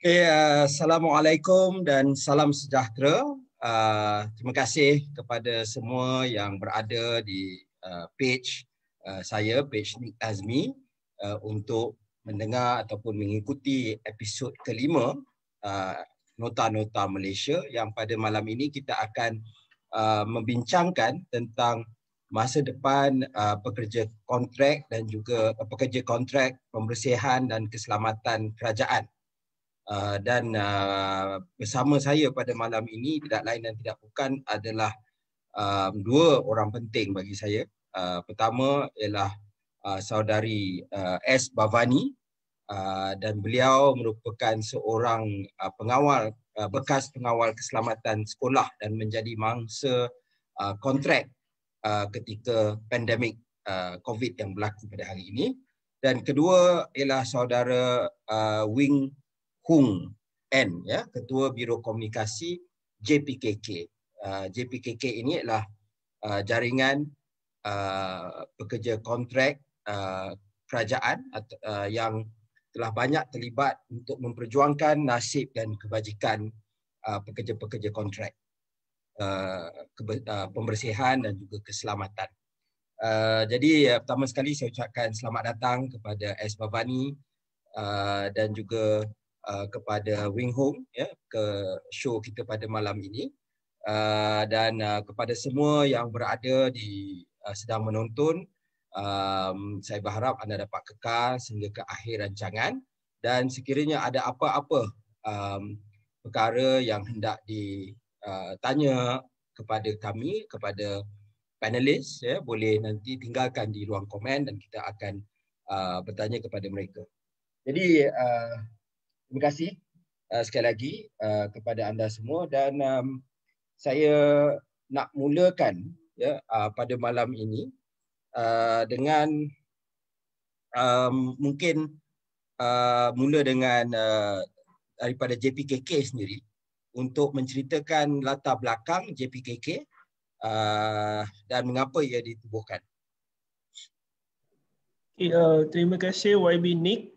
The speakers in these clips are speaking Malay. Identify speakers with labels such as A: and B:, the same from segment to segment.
A: Okay, Assalamualaikum dan salam sejahtera. Terima kasih kepada semua yang berada di page saya, page Nik Azmi, untuk mendengar ataupun mengikuti episod kelima Nota-Nota Malaysia, yang pada malam ini kita akan membincangkan tentang masa depan pekerja kontrak dan juga pekerja kontrak pembersihan dan keselamatan kerajaan. Dan bersama saya pada malam ini tidak lain dan tidak bukan adalah dua orang penting bagi saya. Pertama ialah saudari S. Bhavani, dan beliau merupakan seorang pengawal, bekas pengawal keselamatan sekolah dan menjadi mangsa kontrak ketika pandemik COVID yang berlaku pada hari ini. Dan kedua ialah saudara Wing Hung N, ya, Ketua Biro Komunikasi JPKK. JPKK ini adalah jaringan pekerja kontrak kerajaan yang telah banyak terlibat untuk memperjuangkan nasib dan kebajikan pekerja-pekerja kontrak pembersihan dan juga keselamatan. Jadi pertama sekali saya ucapkan selamat datang kepada S. Bhavani dan juga kepada Wing Hung, ya, ke show kita pada malam ini, dan kepada semua yang berada di sedang menonton, saya berharap anda dapat kekal sehingga ke akhir rancangan, dan sekiranya ada apa-apa perkara yang hendak ditanya kepada kami, kepada panelis, ya, boleh nanti tinggalkan di ruang komen dan kita akan bertanya kepada mereka. Jadi terima kasih sekali lagi kepada anda semua, dan saya nak mulakan, ya, pada malam ini dengan mungkin mula dengan daripada JPKK sendiri untuk menceritakan latar belakang JPKK dan mengapa ia ditubuhkan.
B: Terima kasih YB Nik.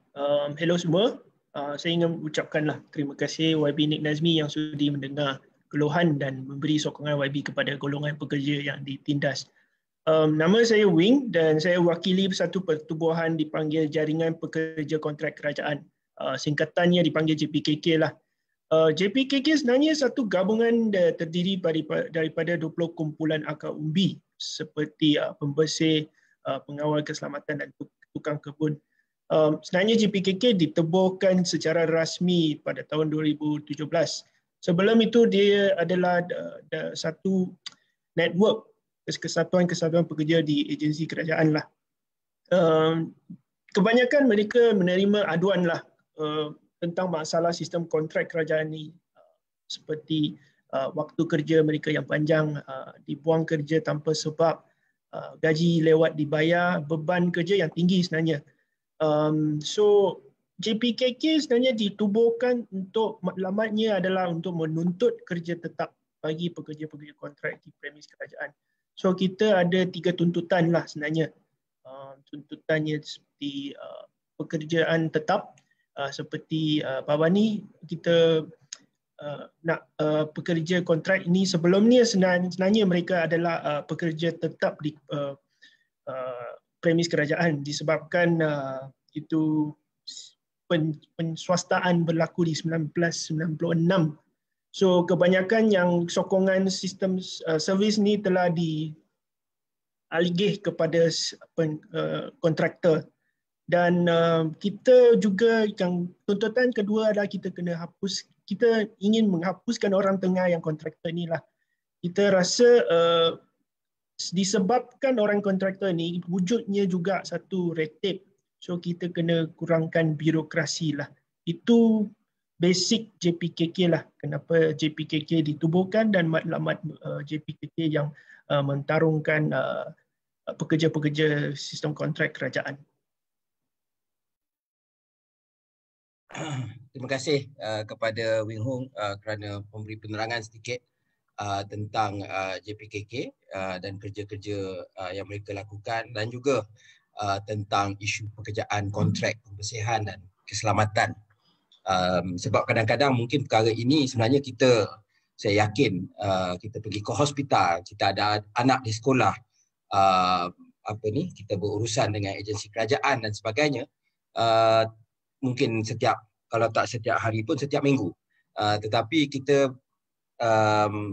B: Hello semua. Saya ingin ucapkanlah terima kasih YB Nik Nazmi yang sudi mendengar keluhan dan memberi sokongan YB kepada golongan pekerja yang ditindas. Nama saya Wing dan saya wakili satu pertubuhan dipanggil Jaringan Pekerja Kontrak Kerajaan. Singkatannya dipanggil JPKK lah. JPKK sebenarnya satu gabungan terdiri daripada 20 kumpulan akar umbi seperti pembersih, pengawal keselamatan dan tukang kebun. Sebenarnya JPKK ditebuhkan secara rasmi pada tahun 2017. Sebelum itu dia adalah satu network kesatuan-kesatuan pekerja di agensi kerajaan lah. Kebanyakan mereka menerima aduan lah tentang masalah sistem kontrak kerajaan ni, seperti waktu kerja mereka yang panjang, dibuang kerja tanpa sebab, gaji lewat dibayar, beban kerja yang tinggi sebenarnya. So JPKK sebenarnya ditubuhkan untuk matlamatnya adalah untuk menuntut kerja tetap bagi pekerja-pekerja kontrak di premis kerajaan. So kita ada 3 tuntutan lah sebenarnya. Tuntutannya seperti pekerjaan tetap, seperti Bhavani, kita nak pekerja kontrak ini sebelum ni sebenarnya mereka adalah pekerja tetap di premis kerajaan disebabkan itu penswastaan berlaku di 1996. So kebanyakan yang sokongan sistem servis ni telah dialigih kepada kontraktor. Dan kita juga yang tuntutan kedua adalah kita ingin menghapuskan orang tengah yang kontraktor ni lah. Kita rasa disebabkan orang kontraktor ni wujudnya juga satu red tape. So kita kena kurangkan birokrasi lah. Itu basic JPKK lah. Kenapa JPKK ditubuhkan dan matlamat JPKK yang mentarungkan pekerja-pekerja sistem kontrak kerajaan.
A: Terima kasih kepada Wing Hung kerana memberi penerangan sedikit tentang JPKK dan kerja-kerja yang mereka lakukan, dan juga tentang isu pekerjaan kontrak pembersihan dan keselamatan. Sebab kadang-kadang mungkin perkara ini sebenarnya saya yakin kita pergi ke hospital, kita ada anak di sekolah, kita berurusan dengan agensi kerajaan dan sebagainya, mungkin kalau tak setiap hari pun setiap minggu. Tetapi kita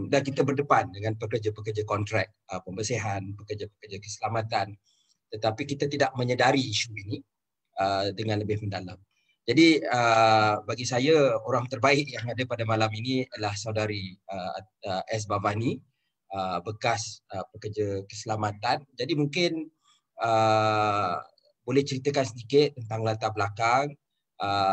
A: dan kita berdepan dengan pekerja-pekerja kontrak pembersihan, pekerja-pekerja keselamatan, tetapi kita tidak menyedari isu ini dengan lebih mendalam. Jadi bagi saya orang terbaik yang ada pada malam ini adalah saudari S. Bhavani, bekas pekerja keselamatan. Jadi mungkin boleh ceritakan sedikit tentang latar belakang,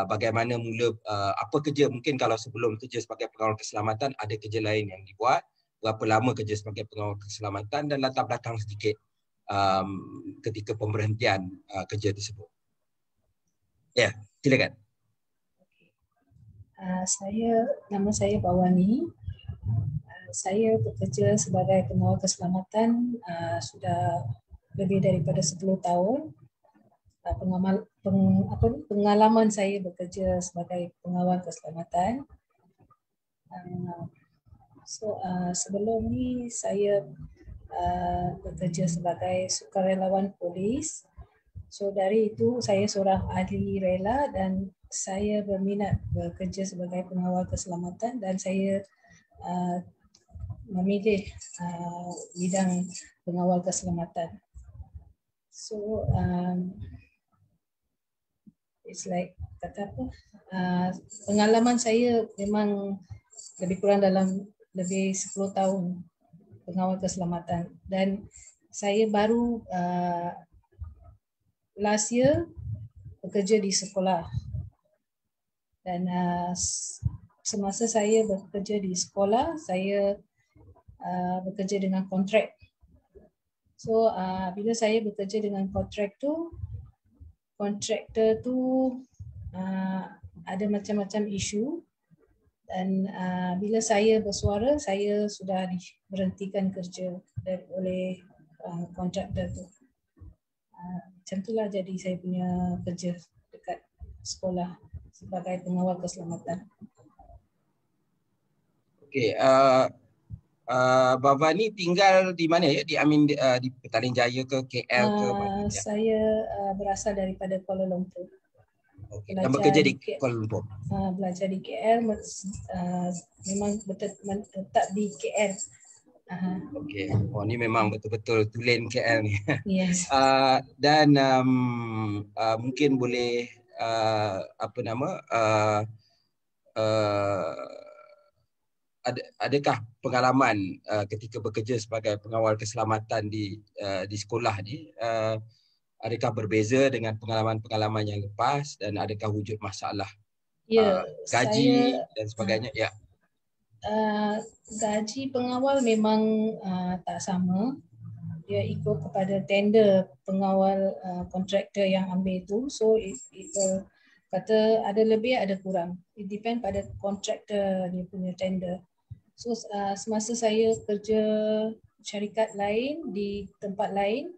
A: bagaimana mula, apa kerja, mungkin kalau sebelum kerja sebagai pengawal keselamatan ada kerja lain yang dibuat, berapa lama kerja sebagai pengawal keselamatan, dan latar belakang sedikit ketika pemberhentian kerja tersebut. Ya, silakan.
C: Nama saya Bhavani. Saya bekerja sebagai pengawal keselamatan sudah lebih daripada 10 tahun. Pengalaman saya bekerja sebagai pengawal keselamatan. Sebelum ni saya bekerja sebagai sukarelawan polis. So dari itu saya seorang ahli rela dan saya berminat bekerja sebagai pengawal keselamatan dan saya memilih bidang pengawal keselamatan. So it's like pengalaman saya memang lebih kurang dalam lebih 10 tahun pengawal keselamatan dan saya baru last year bekerja di sekolah dan semasa saya bekerja di sekolah saya bekerja dengan kontrak. So bila saya bekerja dengan kontraktor tu ada macam-macam isu dan bila saya bersuara saya sudah diberhentikan kerja oleh kontraktor tu. Macam itulah jadi saya punya kerja dekat sekolah sebagai pengawal keselamatan.
A: Okey, Bhavani tinggal di mana ya? Di Petaling Jaya ke KL ke mana?
C: Saya berasal daripada Kuala Lumpur.
A: Okey, dan bekerja di Kuala Lumpur.
C: Belajar di KL, memang tetap di KL.
A: Okey, ini memang betul-betul tulen KL ni.
C: Yes.
A: Dan mungkin boleh adakah pengalaman ketika bekerja sebagai pengawal keselamatan di sekolah ni, adakah berbeza dengan pengalaman-pengalaman yang lepas dan adakah wujud masalah gaji dan sebagainya? Ya.
C: Gaji pengawal memang tak sama. Dia ikut kepada tender pengawal kontraktor yang ambil tu. So kata ada lebih ada kurang. It depend pada kontraktor dia punya tender. So semasa saya kerja syarikat lain di tempat lain,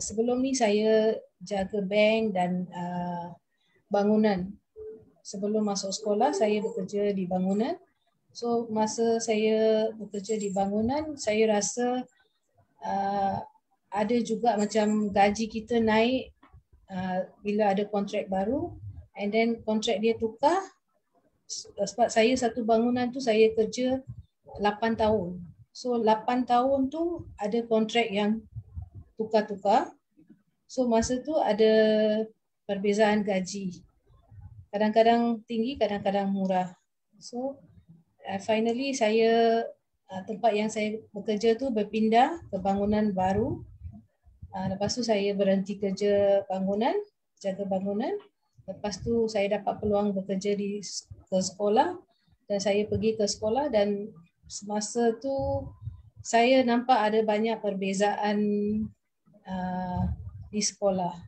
C: sebelum ni saya jaga bank dan bangunan. Sebelum masuk sekolah saya bekerja di bangunan. So masa saya bekerja di bangunan, saya rasa ada juga macam gaji kita naik bila ada kontrak baru, and then kontrak dia tukar. Sebab saya satu bangunan tu saya kerja 8 tahun. So 8 tahun tu ada kontrak yang tukar-tukar. So masa tu ada perbezaan gaji. Kadang-kadang tinggi, kadang-kadang murah. So finally saya tempat yang saya bekerja tu berpindah ke bangunan baru. Lepas tu saya berhenti kerja bangunan, jaga bangunan. Lepas tu saya dapat peluang bekerja ke sekolah dan saya pergi ke sekolah dan semasa tu saya nampak ada banyak perbezaan di sekolah.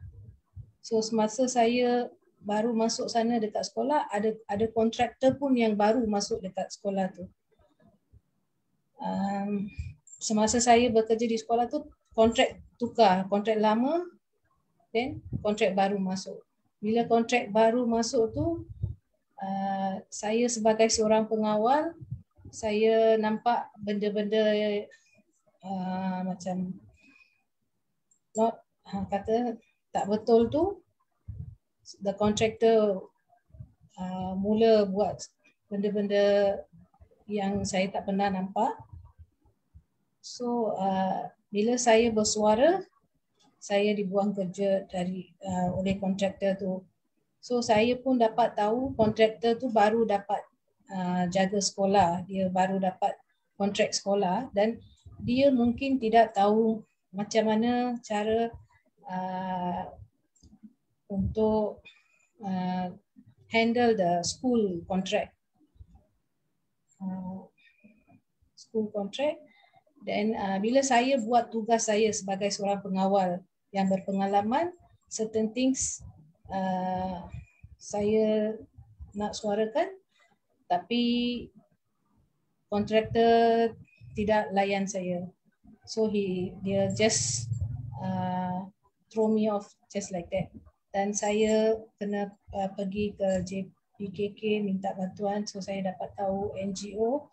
C: So semasa saya baru masuk sana dekat sekolah, ada kontraktor pun yang baru masuk dekat sekolah tu. Semasa saya bekerja di sekolah tu, kontrak tukar, kontrak lama dan kontrak baru masuk. Bila kontrak baru masuk tu, saya sebagai seorang pengawal, saya nampak benda-benda macam kata tak betul tu. The contractor mula buat benda-benda yang saya tak pernah nampak. So bila saya bersuara, saya dibuang kerja oleh kontraktor tu. So saya pun dapat tahu kontraktor tu baru dapat jaga sekolah, dia baru dapat kontrak sekolah dan dia mungkin tidak tahu macam mana cara untuk handle the school contract. Dan bila saya buat tugas saya sebagai seorang pengawal yang berpengalaman, certain things saya nak suarakan, tapi kontraktor tidak layan saya. So dia just throw me off just like that. Dan saya kena pergi ke JPKK minta bantuan, so saya dapat tahu NGO.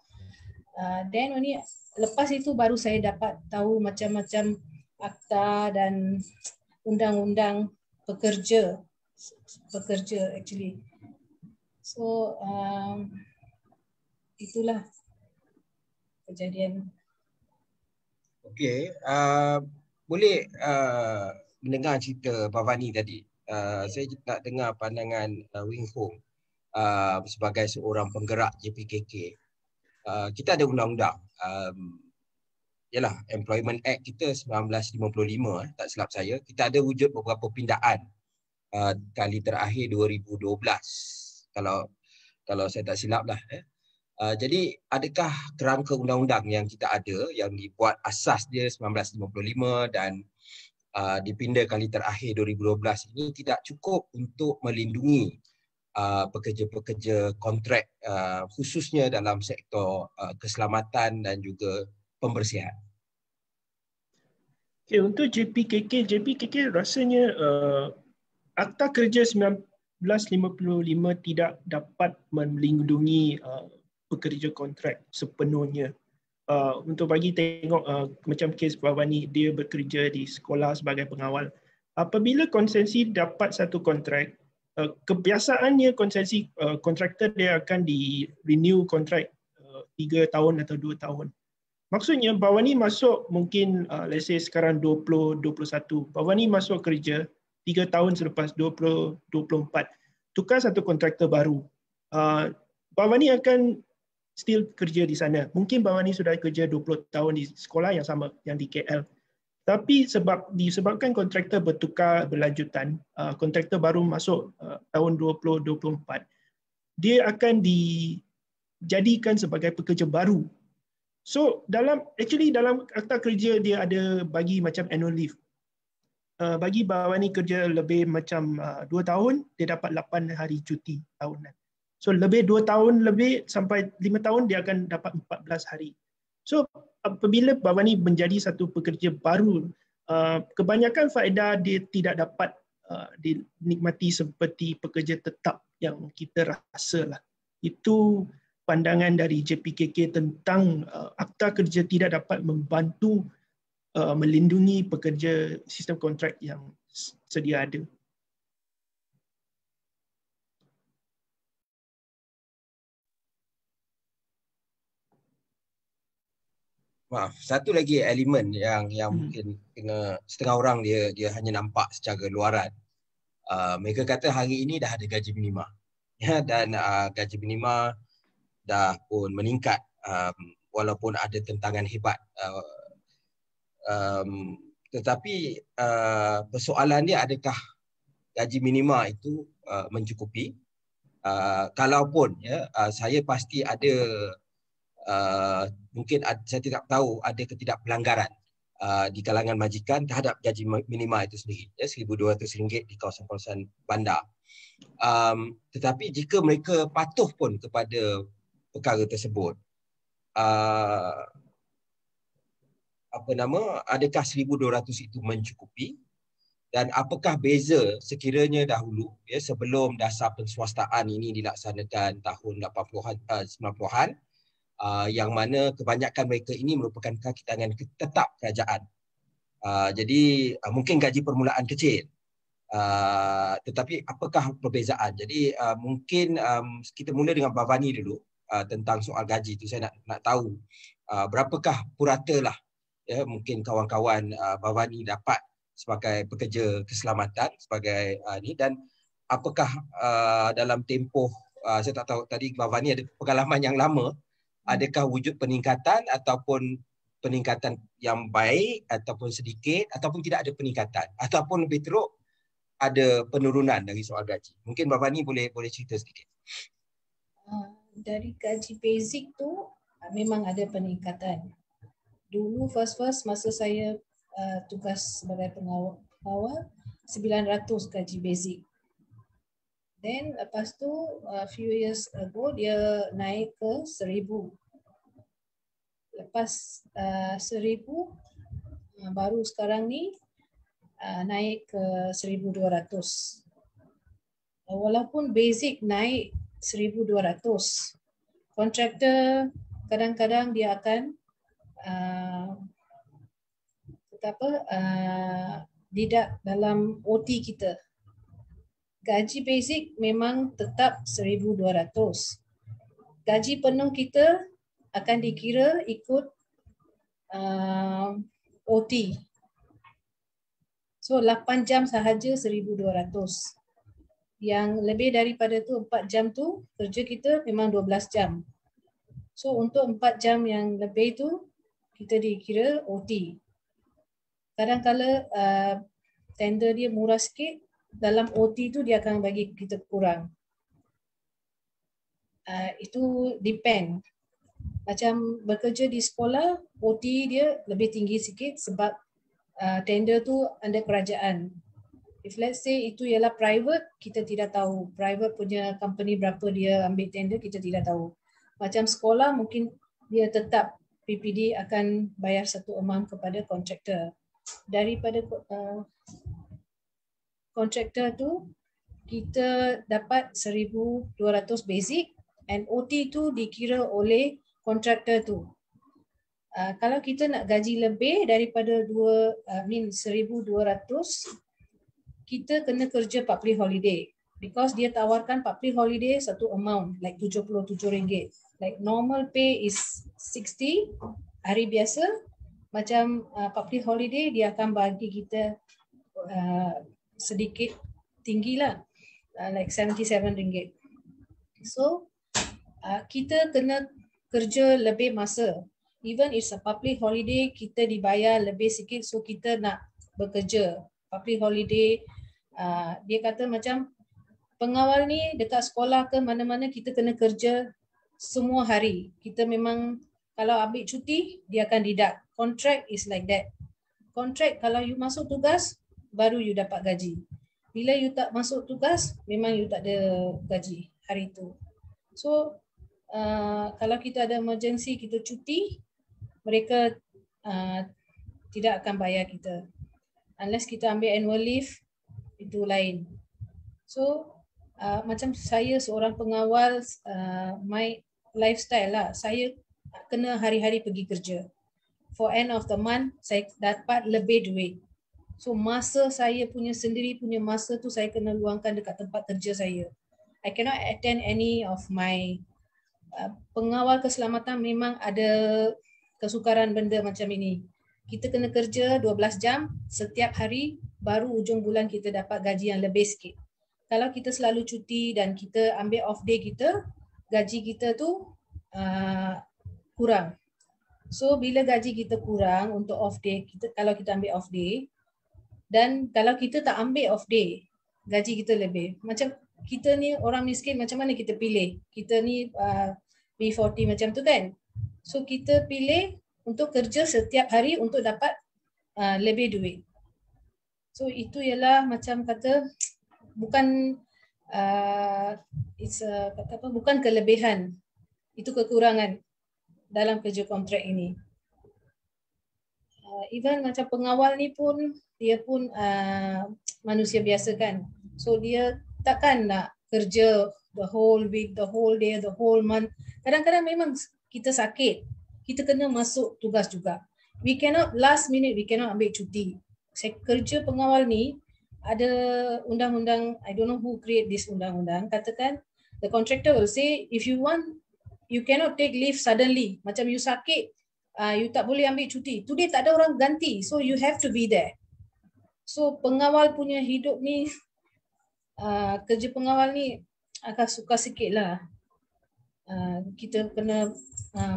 C: Then only lepas itu baru saya dapat tahu macam-macam akta dan undang-undang pekerja actually. So itulah kejadian.
A: Okey, boleh mendengar cerita Bhavani tadi. Saya nak dengar pandangan Wing Hong sebagai seorang penggerak JPKK. Kita ada undang-undang. Yalah, Employment Act kita 1955, tak silap saya. Kita ada wujud beberapa pindaan kali terakhir 2012. Kalau saya tak silap lah. Jadi adakah kerangka undang-undang yang kita ada yang dibuat asas dia 1955 dan dipinda kali terakhir 2012 ini tidak cukup untuk melindungi pekerja-pekerja kontrak khususnya dalam sektor keselamatan dan juga pembersihan?
B: Okay, untuk JPKK rasanya Akta Kerja 1955 tidak dapat melindungi pekerja kontrak sepenuhnya. Untuk bagi tengok macam kes Bhavani, dia bekerja di sekolah sebagai pengawal. Apabila konsensi dapat satu kontrak, kebiasaannya konsensi kontraktor dia akan di renew kontrak 3 tahun atau 2 tahun. Maksudnya Bhavani masuk mungkin let's say sekarang 2021. Bhavani masuk kerja 3 tahun selepas 2024. Tukar satu kontraktor baru. Bhavani akan still kerja di sana. Mungkin Bhavani sudah kerja 20 tahun di sekolah yang sama, yang di KL. Tapi disebabkan kontraktor bertukar berlanjutan, kontraktor baru masuk tahun 2024, dia akan dijadikan sebagai pekerja baru. So dalam akta kerja dia ada bagi macam annual leave. Bagi Bhavani kerja lebih macam 2 tahun, dia dapat 8 hari cuti tahunan. So lebih 2 tahun lebih sampai 5 tahun dia akan dapat 14 hari. So apabila Bhavani menjadi satu pekerja baru, kebanyakan faedah dia tidak dapat dinikmati seperti pekerja tetap yang kita rasalah. Itu pandangan dari JPKK tentang akta kerja tidak dapat membantu melindungi pekerja sistem kontrak yang sedia ada.
A: Maaf, satu lagi elemen yang mungkin setengah orang dia hanya nampak secara luaran. Mereka kata hari ini dah ada gaji minima. Ya, dan gaji minima dah pun meningkat walaupun ada tentangan hebat. Tetapi persoalan dia, adakah gaji minima itu mencukupi? Kalaupun saya pasti ada mungkin saya tidak tahu ada ketidakpelanggaran di kalangan majikan terhadap gaji minima itu sendiri, RM1,200 di kawasan-kawasan bandar. Tetapi jika mereka patuh pun kepada perkara tersebut, adakah 1,200 itu mencukupi? Dan apakah beza sekiranya dahulu ya sebelum dasar penswastaan ini dilaksanakan tahun 80-an 90-an yang mana kebanyakan mereka ini merupakan kaki tangan tetap kerajaan. Jadi mungkin gaji permulaan kecil. Tetapi apakah perbezaan? Jadi mungkin kita mula dengan Bhavani dulu tentang soal gaji itu. Saya nak tahu berapakah purata lah ya mungkin kawan-kawan Bhavani dapat sebagai pekerja keselamatan sebagai ni, dan apakah dalam tempoh saya tak tahu tadi Bhavani ada pengalaman yang lama, adakah wujud peningkatan ataupun peningkatan yang baik ataupun sedikit ataupun tidak ada peningkatan ataupun lebih teruk ada penurunan dari soal gaji. Mungkin Bhavani boleh cerita sedikit.
C: Dari gaji basic tu memang ada peningkatan. Dulu first masa saya tugas sebagai pengawal 900 gaji basic. Then lepas tu few years ago dia naik ke 1000. Lepas 1000 baru sekarang ni naik ke 1200. Walaupun basic naik 1200, kontraktor kadang-kadang dia akan tidak dalam OT kita. Gaji basic memang tetap 1200. Gaji penuh kita akan dikira ikut OT. So 8 jam sahaja 1200. Yang lebih daripada tu 4 jam tu kerja kita memang 12 jam. So untuk 4 jam yang lebih tu kita dikira OT. Kadang-kala tender dia murah sikit, dalam OT tu dia akan bagi kita kurang. Itu depend. Macam bekerja di sekolah, OT dia lebih tinggi sikit sebab tender tu under kerajaan. If let's say itu ialah private, kita tidak tahu. Private punya company berapa dia ambil tender, kita tidak tahu. Macam sekolah mungkin dia tetap PPD akan bayar satu amount kepada kontraktor. Daripada kontraktor tu kita dapat 1200 basic and OT tu dikira oleh kontraktor tu. Kalau kita nak gaji lebih daripada 1200, kita kena kerja public holiday because dia tawarkan public holiday satu amount like RM77. Like normal pay is 60 hari biasa, macam public holiday dia akan bagi kita sedikit tinggilah, like RM77. So kita kena kerja lebih masa. Even it's a public holiday, kita dibayar lebih sikit, so kita nak bekerja. Public holiday, dia kata macam pengawal ni dekat sekolah ke mana-mana kita kena kerja semua hari. Kita memang kalau ambil cuti, dia akan deduct. Contract is like that. Contract kalau you masuk tugas, baru you dapat gaji. Bila you tak masuk tugas, memang you tak ada gaji hari itu. So, kalau kita ada emergency, kita cuti, mereka tidak akan bayar kita. Unless kita ambil annual leave, itu lain. So, macam saya seorang pengawal, my lifestyle lah, saya kena hari-hari pergi kerja. For end of the month, saya dapat lebih duit. So masa saya punya sendiri punya masa tu saya kena luangkan dekat tempat kerja saya. I cannot attend any of my pengawal keselamatan memang ada kesukaran benda macam ini. Kita kena kerja 12 jam setiap hari, baru ujung bulan kita dapat gaji yang lebih sikit. Kalau kita selalu cuti dan kita ambil off day kita, gaji kita tu kurang. So bila gaji kita kurang untuk off day, kalau kita ambil off day, dan kalau kita tak ambil off day, gaji kita lebih. Macam kita ni orang miskin, macam mana kita pilih? Kita ni B40 macam tu kan? So kita pilih untuk kerja setiap hari untuk dapat lebih duit. So itu ialah macam kata bukan bukan kelebihan, itu kekurangan dalam kerja kontrak ini. even macam pengawal ni pun dia pun manusia biasa kan. So dia takkan nak kerja the whole week, the whole day, the whole month. Kadang-kadang memang kita sakit, kita kena masuk tugas juga. We cannot last minute, we cannot ambil cuti. Kerja pengawal ni ada undang-undang, I don't know who create this undang-undang, katakan the contractor will say if you want, you cannot take leave suddenly. Macam you sakit, you tak boleh ambil cuti. Today tak ada orang ganti, so you have to be there. So pengawal punya hidup ni, kerja pengawal ni agak suka sikit lah. Kita kena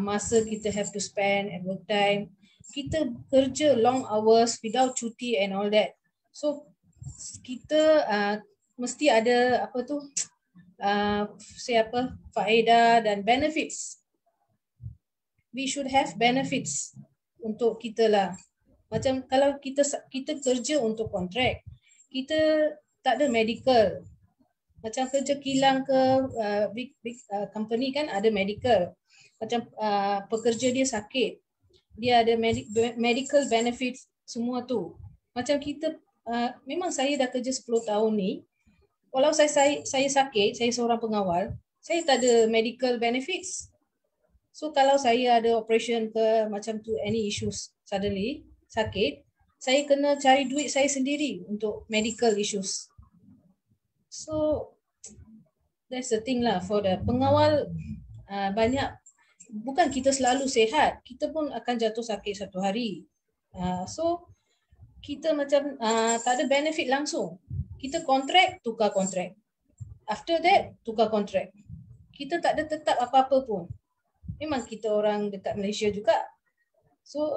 C: masa kita have to spend at work time. Kita kerja long hours without cuti and all that. So kita mesti ada apa tu, faedah dan benefits. We should have benefits untuk kita lah. Macam kalau kita kerja untuk kontrak, kita tak ada medical. Macam kerja kilang ke big company kan ada medical. Macam pekerja dia sakit, dia ada medical benefits semua tu. Macam kita, memang saya dah kerja 10 tahun ni. Walau saya sakit, saya seorang pengawal, saya tak ada medical benefits. So kalau saya ada operation ke macam tu, any issues suddenly, sakit, saya kena cari duit saya sendiri untuk medical issues. So that's the thing lah, for the pengawal banyak, bukan kita selalu sihat, kita pun akan jatuh sakit satu hari. So kita macam tak ada benefit langsung. Kita kontrak, tukar kontrak. After that, tukar kontrak. Kita tak ada tetap apa-apa pun. Memang kita orang dekat Malaysia juga. So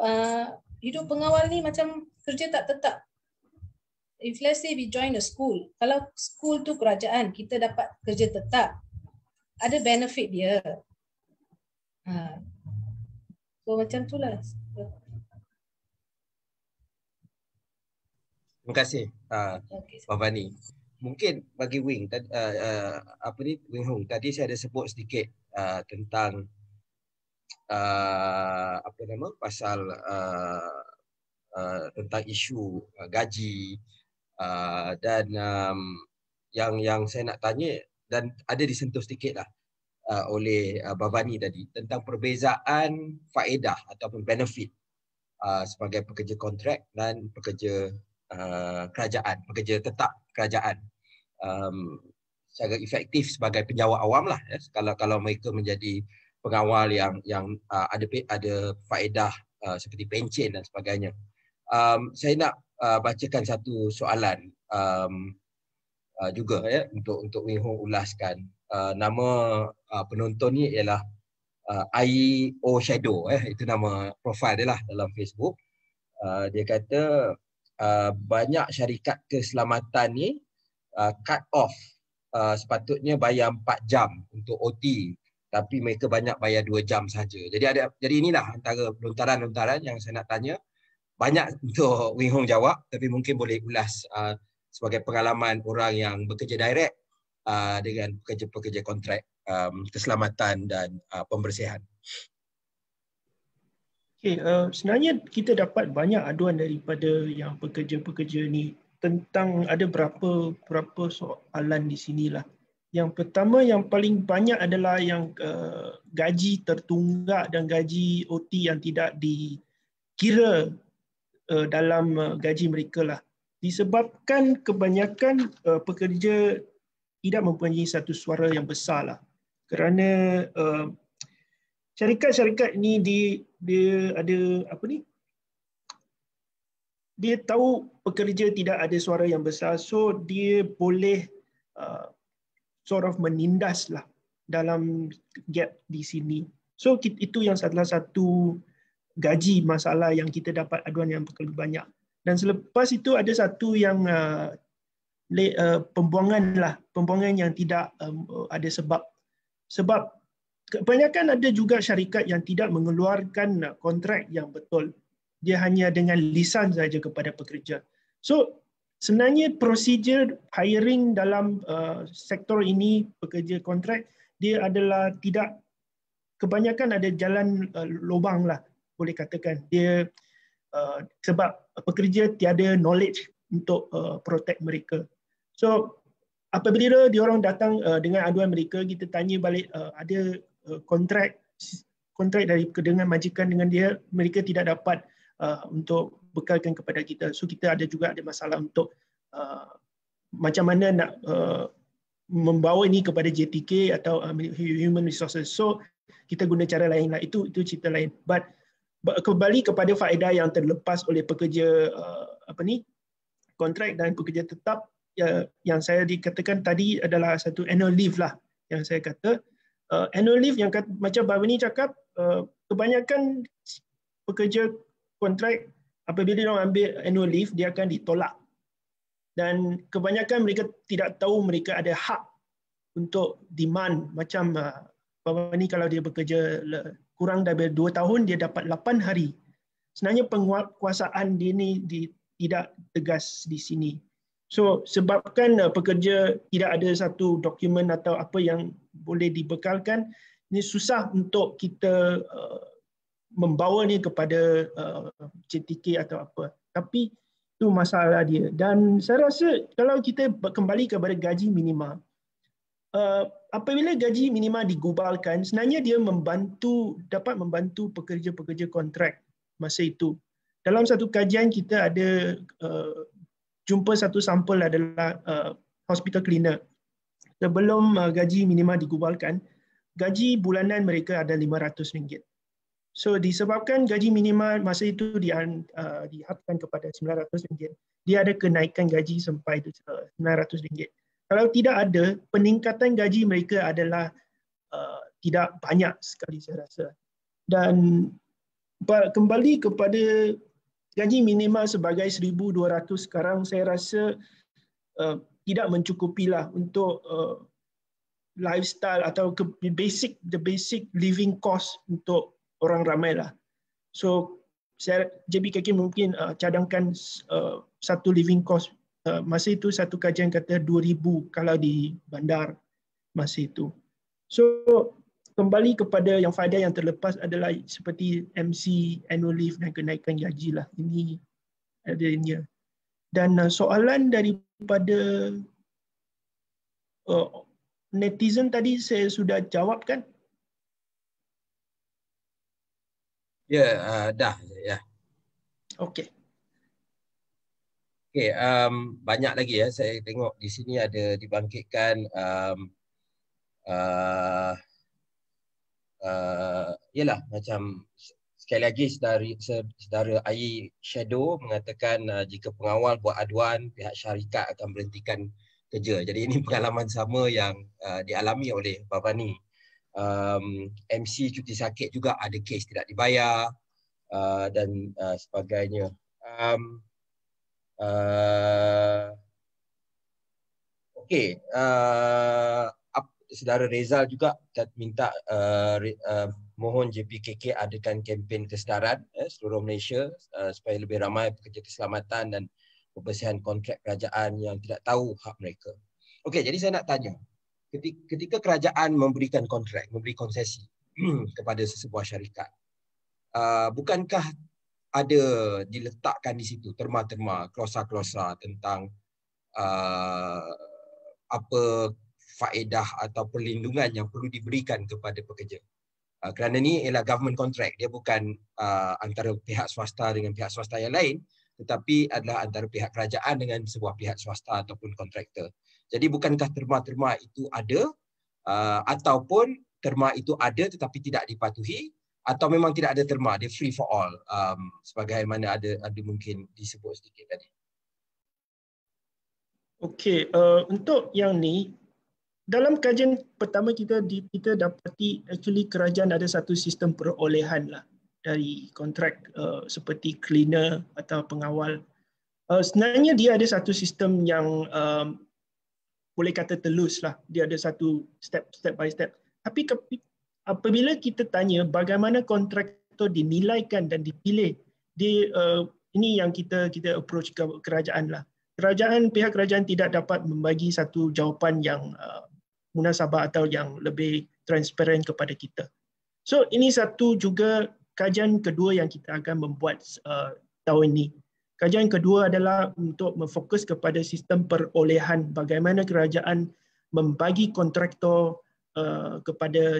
C: hidup pengawal ni macam kerja tak tetap. If let's say we join a school, kalau school tu kerajaan, kita dapat kerja tetap. Ada benefit dia. So macam tu lah.
A: Terima kasih Bhavani. Mungkin bagi Wing, Wing Hong, tadi saya ada sebut sedikit tentang pasal tentang isu gaji dan yang saya nak tanya dan ada disentuh sedikit lah oleh Bhavani tadi tentang perbezaan faedah ataupun benefit sebagai pekerja kontrak dan pekerja kerajaan, pekerja tetap kerajaan, secara efektif sebagai penjawat awam lah ya. Kalau mereka menjadi pengawal yang ada faedah seperti pencen dan sebagainya. Saya nak bacakan satu soalan juga ya untuk Wing Hong ulaskan. Nama penonton ni ialah IO Shadow, itu nama profil dia lah dalam Facebook. Dia kata banyak syarikat keselamatan ni cut off, sepatutnya bayar 4 jam untuk OT, tapi mereka banyak bayar 2 jam saja. Jadi inilah antara lontaran-lontaran yang saya nak tanya. Banyak untuk Wing Hong jawab, tapi mungkin boleh ulas sebagai pengalaman orang yang bekerja direct dengan pekerja-pekerja kontrak keselamatan dan pembersihan.
B: Okay, sebenarnya kita dapat banyak aduan daripada yang pekerja-pekerja ni tentang ada berapa soalan di sinilah. Yang pertama, yang paling banyak adalah yang gaji tertunggak dan gaji OT yang tidak dikira dalam gaji mereka lah. Disebabkan kebanyakan pekerja tidak mempunyai satu suara yang besar lah. Kerana syarikat-syarikat ni dia ada dia tahu pekerja tidak ada suara yang besar, so dia boleh sort of menindas lah dalam gap di sini. So itu yang salah satu gaji masalah yang kita dapat aduan yang lebih banyak. Dan selepas itu ada satu yang pembuangan yang tidak ada sebab. Sebab kebanyakan ada juga syarikat yang tidak mengeluarkan kontrak yang betul. Dia hanya dengan lisan saja kepada pekerja. So sebenarnya prosedur hiring dalam sektor ini, pekerja kontrak, dia adalah kebanyakan ada jalan lubang lah, boleh katakan. Dia sebab pekerja tiada knowledge untuk protect mereka. So apabila diorang datang dengan aduan mereka, kita tanya balik ada kontrak dengan majikan dengan dia, mereka tidak dapat untuk bekalkan kepada kita. So kita juga ada masalah untuk macam mana nak membawa ini kepada JTK atau Human Resources. So kita guna cara lain lah. Itu cerita lain. But kembali kepada faedah yang terlepas oleh pekerja kontrak dan pekerja tetap, yang saya dikatakan tadi adalah satu annual leave lah yang saya kata. Annual leave yang macam Bhavani cakap, kebanyakan pekerja kontrak apabila dia ambil annual leave, dia akan ditolak. Dan kebanyakan mereka tidak tahu mereka ada hak untuk demand. Macam Bhavani kalau dia bekerja kurang daripada 2 tahun, dia dapat 8 hari. Sebenarnya penguasaan dia ni tidak tegas di sini. So sebabkan pekerja tidak ada satu dokumen atau apa yang boleh dibekalkan, ini susah untuk kita membawa ni kepada JTK atau apa. Tapi itu masalah dia. Dan saya rasa kalau kita kembali kepada gaji minima, apabila gaji minima digubalkan, sebenarnya dia dapat membantu pekerja-pekerja kontrak masa itu. Dalam satu kajian kita ada jumpa satu sampel adalah hospital cleaner. Sebelum gaji minima digubalkan, gaji bulanan mereka ada RM500. So disebabkan gaji minima masa itu dihadkan kepada RM900, dia ada kenaikan gaji sampai RM900. Kalau tidak ada, peningkatan gaji mereka adalah tidak banyak sekali saya rasa. Dan kembali kepada gaji minima sebagai RM1,200 sekarang, saya rasa tidak mencukupilah untuk lifestyle atau the basic living cost untuk orang ramai lah. So JBKK mungkin cadangkan satu living cost masa itu, satu kajian kata 2,000 kalau di bandar masa itu. So kembali kepada yang faedah yang terlepas adalah seperti MC, annual leave dan kenaikan gaji lah. Ini adanya. Dan soalan daripada netizen tadi saya sudah jawab kan?
A: Ya, dah. Ya.
B: Okey.
A: Okey, banyak lagi ya. Saya tengok di sini ada dibangkitkan yalah, macam sekali lagi saudara AI Shadow mengatakan jika pengawal buat aduan, pihak syarikat akan berhentikan kerja. Jadi ini pengalaman sama yang dialami oleh Bhavani. MC cuti sakit juga ada kes tidak dibayar dan sebagainya. Okey, saudara Rezal juga minta mohon JPKK adakan kempen kesedaran seluruh Malaysia supaya lebih ramai pekerja keselamatan dan kebersihan kontrak kerajaan yang tidak tahu hak mereka. Okey, jadi saya nak tanya, ketika kerajaan memberikan kontrak, memberi konsesi kepada sesebuah syarikat, bukankah ada diletakkan di situ terma-terma, klausa-klausa tentang apa faedah atau perlindungan yang perlu diberikan kepada pekerja? Kerana ni ialah government contract, dia bukan antara pihak swasta dengan pihak swasta yang lain, tetapi adalah antara pihak kerajaan dengan sebuah pihak swasta ataupun kontraktor. Jadi bukankah terma-terma itu ada ataupun terma itu ada tetapi tidak dipatuhi, atau memang tidak ada terma, dia free for all, sebagaimana ada mungkin disebut sedikit tadi?
B: Okey, untuk yang ni, dalam kajian pertama kita dapati actually kerajaan ada satu sistem perolehan lah dari kontrak seperti cleaner atau pengawal. Sebenarnya dia ada satu sistem yang boleh kata telus lah. Dia ada satu step by step. Tapi apabila kita tanya bagaimana kontraktor dinilaikan dan dipilih, ini yang kita approach ke kerajaan lah. Pihak kerajaan tidak dapat membagi satu jawapan yang munasabah atau yang lebih transparan kepada kita. So ini satu juga kajian kedua yang kita akan membuat tahun ini. Kajian kedua adalah untuk memfokus kepada sistem perolehan, bagaimana kerajaan membagi kontraktor kepada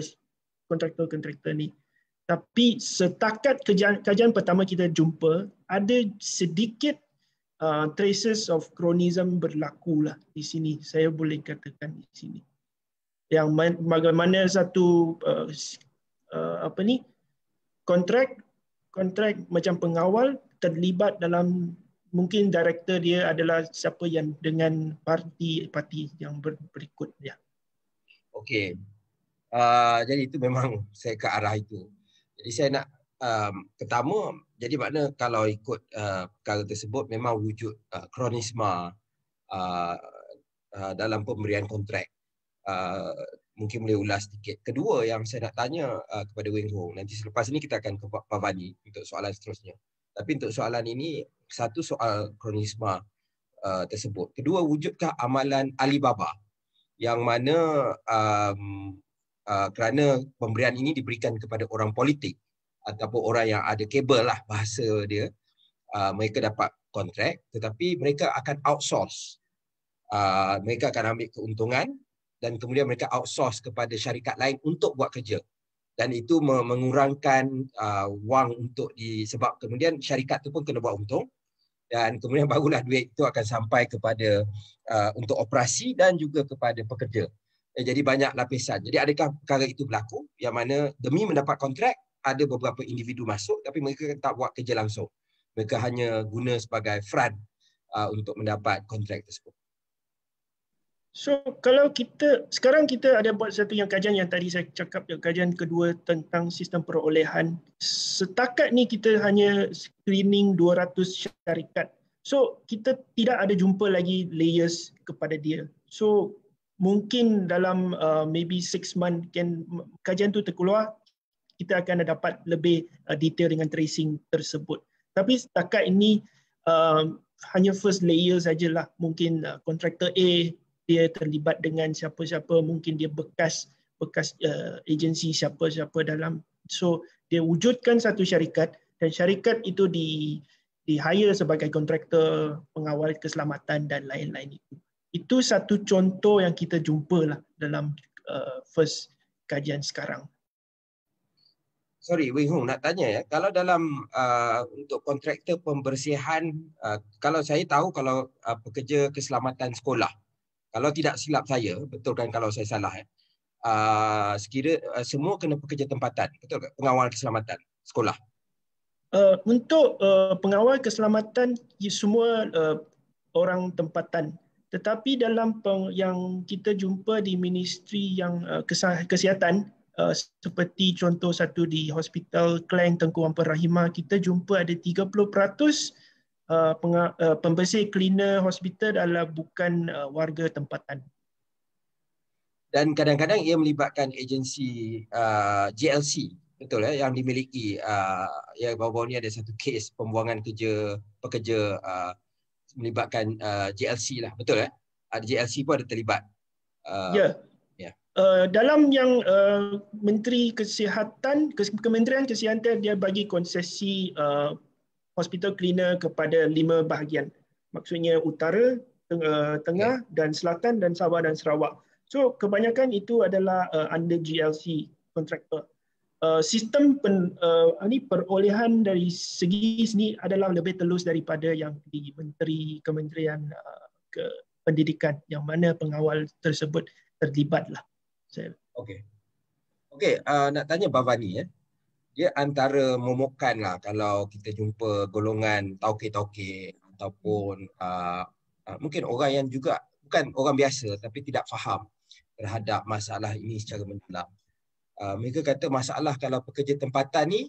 B: kontraktor-kontraktor ni. Tapi setakat kajian pertama kita jumpa, ada sedikit traces of cronyism berlaku lah di sini. Saya boleh katakan di sini. Yang bagaimana satu kontrak macam pengawal terlibat dalam, mungkin director dia adalah siapa yang dengan parti yang berikut dia.
A: Okey. Jadi itu memang saya ke arah itu. Jadi saya nak pertama, jadi makna kalau ikut perkara tersebut memang wujud kronisma dalam pemberian kontrak. Mungkin boleh ulas sedikit. Kedua yang saya nak tanya kepada Wing Hong, nanti selepas ini kita akan ke Pak Vani untuk soalan seterusnya. Tapi untuk soalan ini, satu soal kronisma tersebut. Kedua, wujudkah amalan Alibaba yang mana kerana pemberian ini diberikan kepada orang politik ataupun orang yang ada kabel lah bahasa dia, mereka dapat kontrak tetapi mereka akan outsource. Mereka akan ambil keuntungan dan kemudian mereka outsource kepada syarikat lain untuk buat kerja. Dan itu mengurangkan wang untuk sebab kemudian syarikat tu pun kena buat untung dan kemudian barulah duit itu akan sampai kepada untuk operasi dan juga kepada pekerja. Jadi banyak lapisan. Jadi adakah perkara itu berlaku yang mana demi mendapat kontrak ada beberapa individu masuk tapi mereka tak buat kerja langsung. Mereka hanya guna sebagai front untuk mendapat kontrak tersebut.
B: So kalau sekarang kita ada buat satu kajian yang tadi saya cakap, kajian kedua tentang sistem perolehan. Setakat ni kita hanya screening 200 syarikat. So kita tidak ada jumpa lagi layers kepada dia. So mungkin dalam maybe 6 months kajian tu terkeluar, kita akan dapat lebih detail dengan tracing tersebut. Tapi setakat ini hanya first layer sajalah. Mungkin kontraktor A dia terlibat dengan siapa-siapa, mungkin dia bekas agensi siapa-siapa dalam. So dia wujudkan satu syarikat dan syarikat itu di hire sebagai kontraktor, pengawal keselamatan dan lain-lain itu. Itu satu contoh yang kita jumpa lah dalam first kajian sekarang.
A: Sorry, Wing Hong nak tanya ya, kalau dalam untuk kontraktor pembersihan, kalau saya tahu kalau pekerja keselamatan sekolah, kalau tidak silap saya, betulkan kalau saya salah ya, sekira semua kena pekerja tempatan, betul tak? Pengawal keselamatan sekolah.
B: Untuk pengawal keselamatan semua orang tempatan. Tetapi dalam yang kita jumpa di ministry yang kesihatan, seperti contoh satu di Hospital Klang Tengku Whampoa Rahimah, kita jumpa ada 30% pembersih cleaner hospital adalah bukan warga tempatan.
A: Dan kadang-kadang ia melibatkan agensi JLC, betul ya, yang dimiliki yang baru-baru ni ada satu kes pembuangan pekerja melibatkan JLC lah, betul ya? Ada JLC pun ada terlibat.
B: Ya. Dalam yang Menteri Kesihatan, Kementerian Kesihatan dia bagi konsesi hospital cleaner kepada 5 bahagian. Maksudnya utara, tengah dan selatan dan Sabah dan Sarawak. So kebanyakan itu adalah under GLC kontraktor. Sistem perolehan dari segi sini adalah lebih telus daripada yang di Kementerian Pendidikan yang mana pengawal tersebut terlibatlah.
A: Okey, nak tanya Bavani ya. Dia antara momokan lah kalau kita jumpa golongan tauke-tauke ataupun mungkin orang yang juga bukan orang biasa tapi tidak faham terhadap masalah ini secara mendalam. Mereka kata masalah kalau pekerja tempatan ni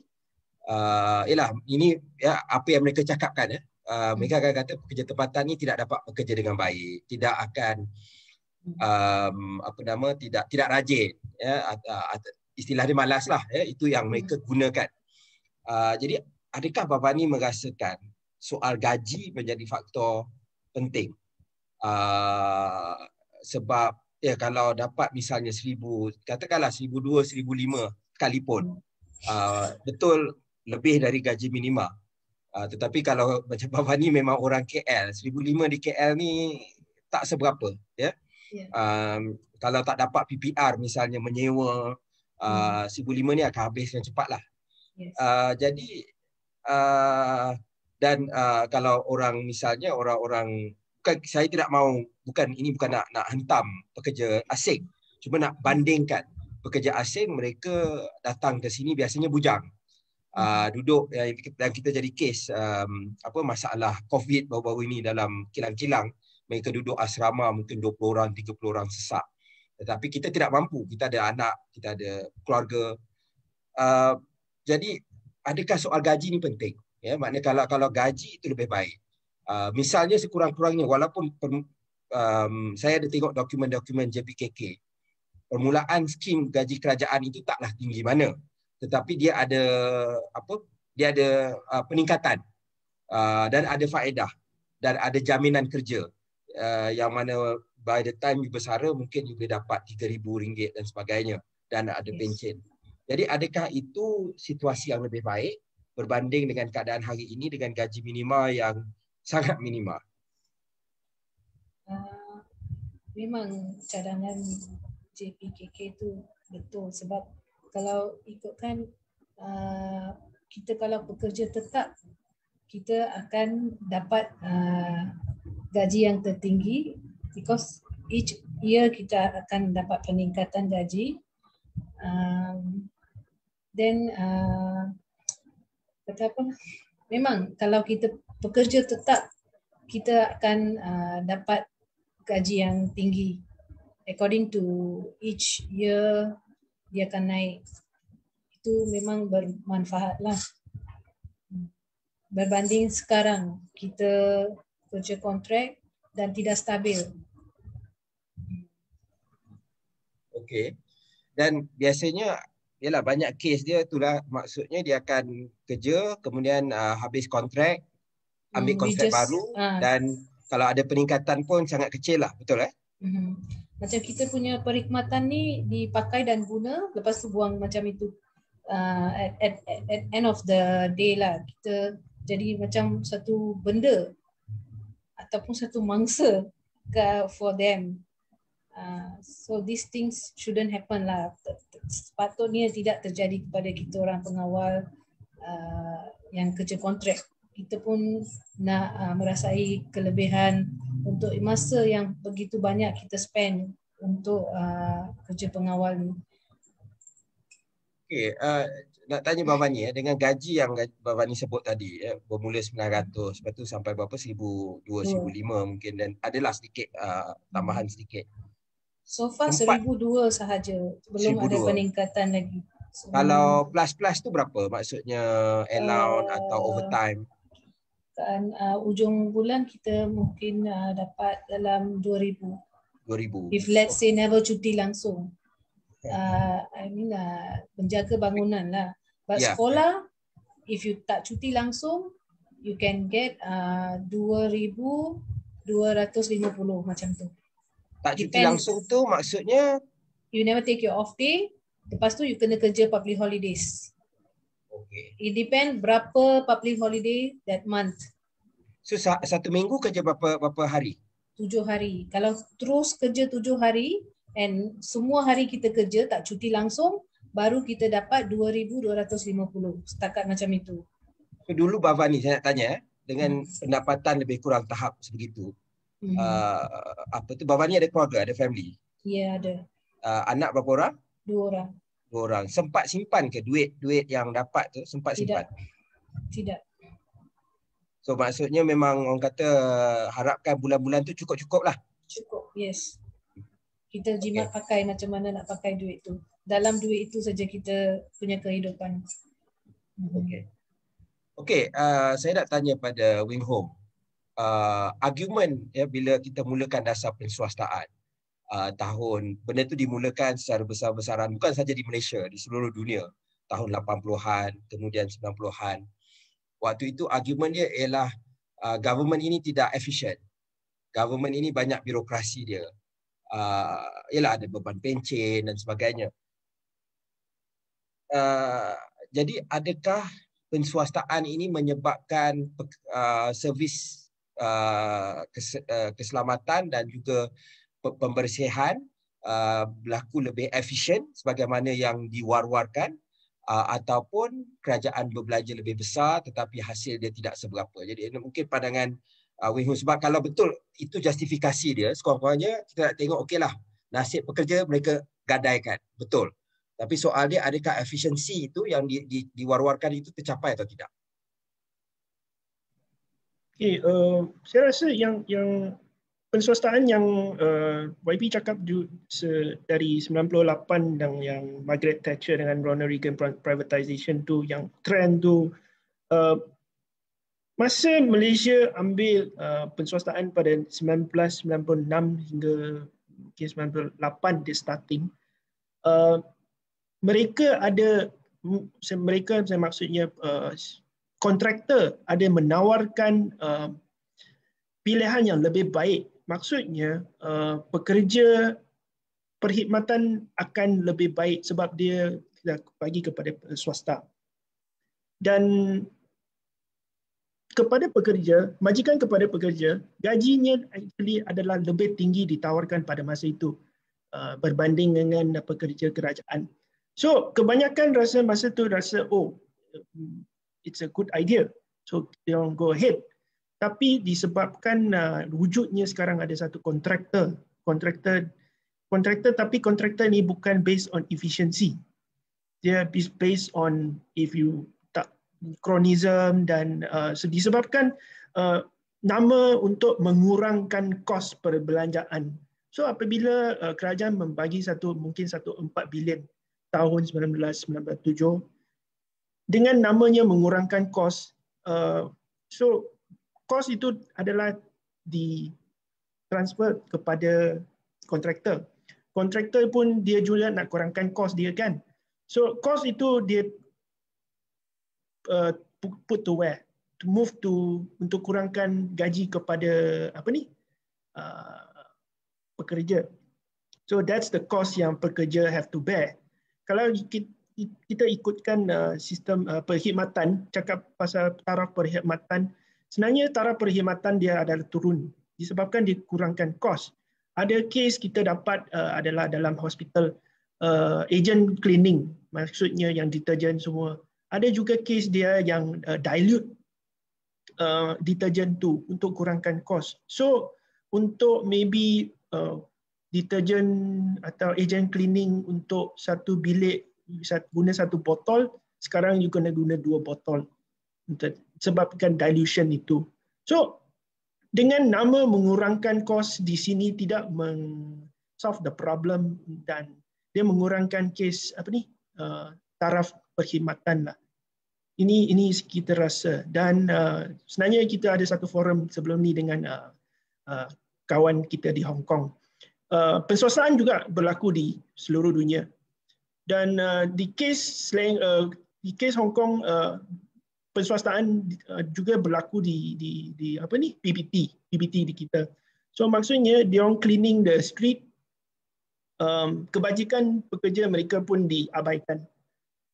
A: ialah ini ya, apa yang mereka cakapkan ya. Mereka akan kata pekerja tempatan ni tidak dapat bekerja dengan baik, tidak akan tidak rajin ya, istilah dia malas lah ya, itu yang mereka gunakan. Jadi adakah Bavani merasakan soal gaji menjadi faktor penting? Sebab ya kalau dapat misalnya 1,000, katakanlah 1,200, 1,500 sekalipun, betul lebih dari gaji minima, Tetapi kalau macam Bapa ni memang orang KL, 1,500 di KL ni tak seberapa. Ya. Kalau tak dapat PPR misalnya menyewa 1,500 ni akan habis dengan cepat lah. Jadi dan kalau orang misalnya orang-orang, saya tidak mahu, ini bukan nak hentam pekerja asing, cuma nak bandingkan pekerja asing, mereka datang ke sini biasanya bujang. Duduk dan kita jadi kes masalah COVID baru-baru ini dalam kilang-kilang, mereka duduk asrama mungkin 20 orang, 30 orang sesak. Tetapi kita tidak mampu, kita ada anak, kita ada keluarga. Jadi adakah soal gaji ni penting? Ya, maknanya kalau gaji itu lebih baik. Misalnya sekurang-kurangnya, walaupun saya ada tengok dokumen-dokumen JPKK, permulaan skim gaji kerajaan itu taklah tinggi mana, tetapi dia ada peningkatan dan ada faedah dan ada jaminan kerja yang mana by the time you bersara mungkin you boleh dapat RM3,000 dan sebagainya, dan ada pencen. Jadi adakah itu situasi yang lebih baik berbanding dengan keadaan hari ini dengan gaji minima yang sangat minima?
C: Memang cadangan JPKK itu betul, sebab kalau ikutkan kita kalau pekerja tetap, kita akan dapat gaji yang tertinggi, because each year kita akan dapat peningkatan gaji. Memang kalau kita pekerja tetap, kita akan dapat gaji yang tinggi. According to each year, dia akan naik. Itu memang bermanfaat lah. Berbanding sekarang, kita kerja kontrak dan tidak stabil.
A: Okey. Dan biasanya ialah banyak kes dia itulah, maksudnya dia akan kerja, kemudian habis kontrak, ambil kontrak baru, dan kalau ada peningkatan pun sangat kecil lah, betul
C: Macam kita punya perkhidmatan ni dipakai dan guna, lepas tu buang macam itu. At end of the day lah, kita jadi macam satu benda ataupun satu mangsa for them. So these things shouldn't happen lah. Sepatutnya tidak terjadi kepada kita orang pengawal yang kerja kontrak. Kita pun nak merasai kelebihan untuk masa yang begitu banyak kita spend untuk kerja pengawal ni.
A: Okey, nak tanya Bhavani dengan gaji yang Bhavani sebut tadi, bermula 900, lepas tu sampai berapa, 1,200, 1,500 mungkin, dan adalah sedikit tambahan sedikit.
C: So far 1,200 sahaja, belum 1,200. Ada peningkatan lagi.
A: Kalau plus tu berapa? Maksudnya allowance atau overtime?
C: Kan ujung bulan kita mungkin dapat dalam 2,000.
A: 2,000.
C: If let's say never cuti langsung. Penjaga bangunan lah. But sekolah, if you tak cuti langsung, you can get 2,250 macam tu.
A: Tak cuti langsung tu maksudnya?
C: You never take your off day, lepas tu you kena kerja public holidays.
A: Okay.
C: It depend berapa public holiday that month.
A: So satu minggu kerja berapa hari?
C: 7 hari. Kalau terus kerja 7 hari and semua hari kita kerja tak cuti langsung, baru kita dapat 2,250. Setakat macam itu.
A: So dulu Bhavani saya nak tanya, dengan pendapatan lebih kurang tahap sebegitu, Bhavani ada keluarga, ada family?
C: Ya, ada.
A: Anak berapa orang?
C: 2 orang.
A: 2 orang. Sempat simpan ke duit yang dapat tu? Sempat simpan?
C: Tidak.
A: So maksudnya memang orang kata harapkan bulan-bulan tu cukup-cukup lah. Cukup,
C: yes. Kita jimat pakai macam mana nak pakai duit tu. Dalam duit itu saja kita punya kehidupan.
A: Okey, saya nak tanya pada Wing Home. Argument bila kita mulakan dasar penswastaan, benda tu dimulakan secara besar-besaran bukan saja di Malaysia, di seluruh dunia tahun 80-an, kemudian 90-an. Waktu itu argument dia ialah government ini tidak efisien. Government ini banyak birokrasi dia. Ialah ada beban pencen dan sebagainya. Jadi adakah penswastaan ini menyebabkan servis keselamatan dan juga pembersihan berlaku lebih efisien sebagaimana yang diwar-warkan, ataupun kerajaan berbelanja lebih besar tetapi hasil dia tidak seberapa. Jadi ini mungkin pandangan Wing Hung, sebab kalau betul itu justifikasi dia, sekurang-kurangnya kita nak tengok okeylah, nasib pekerja mereka gadaikan, betul. Tapi soal dia, adakah efisiensi itu yang diwar-warkan itu tercapai atau tidak?
B: Okay, saya rasa yang penswastaan yang YB cakap dari 98 dan yang Margaret Thatcher dengan Ronald Reagan privatization tu, yang trend tu, masa Malaysia ambil penswastaan pada 1996 hingga mungkin 98 dia starting, saya maksudnya kontraktor ada menawarkan pilihan yang lebih baik. Maksudnya pekerja perkhidmatan akan lebih baik sebab dia bagi kepada swasta. Dan kepada pekerja, majikan kepada pekerja, gajinya actually adalah lebih tinggi ditawarkan pada masa itu berbanding dengan pekerja kerajaan. So kebanyakan masa tu rasa it's a good idea, so they don't go ahead. Tapi disebabkan wujudnya sekarang ada satu kontraktor tapi kontraktor ni bukan based on efficiency, dia based on if you kronism dan disebabkan nama untuk mengurangkan kos perbelanjaan. So apabila kerajaan membagi mungkin 4 bilion tahun 1997 dengan namanya mengurangkan kos, so kos itu adalah ditransfer kepada kontraktor. Kontraktor pun dia juga nak kurangkan kos dia kan. So kos itu dia put to where? To move to untuk kurangkan gaji kepada pekerja. So that's the cost yang pekerja have to bear. Kalau kita ikutkan sistem perkhidmatan, cakap pasal taraf perkhidmatan, sebenarnya taraf perkhidmatan dia adalah turun disebabkan dikurangkan kos. Ada kes kita dapat adalah dalam hospital, agent cleaning, maksudnya yang deterjen semua. Ada juga kes dia yang dilute deterjen tu untuk kurangkan kos. So untuk maybe deterjen atau agent cleaning untuk satu bilik guna satu botol, sekarang you kena guna 2 botol sebabkan dilution itu. So dengan nama mengurangkan kos di sini tidak solve the problem dan dia mengurangkan kes taraf perkhidmatan lah. Ini kita rasa, dan sebenarnya kita ada satu forum sebelum ni dengan kawan kita di Hong Kong. Penswastaan juga berlaku di seluruh dunia. Dan di kes Hong Kong, penswastaan juga berlaku di PBT di kita. So maksudnya dia orang cleaning the street, kebajikan pekerja mereka pun diabaikan.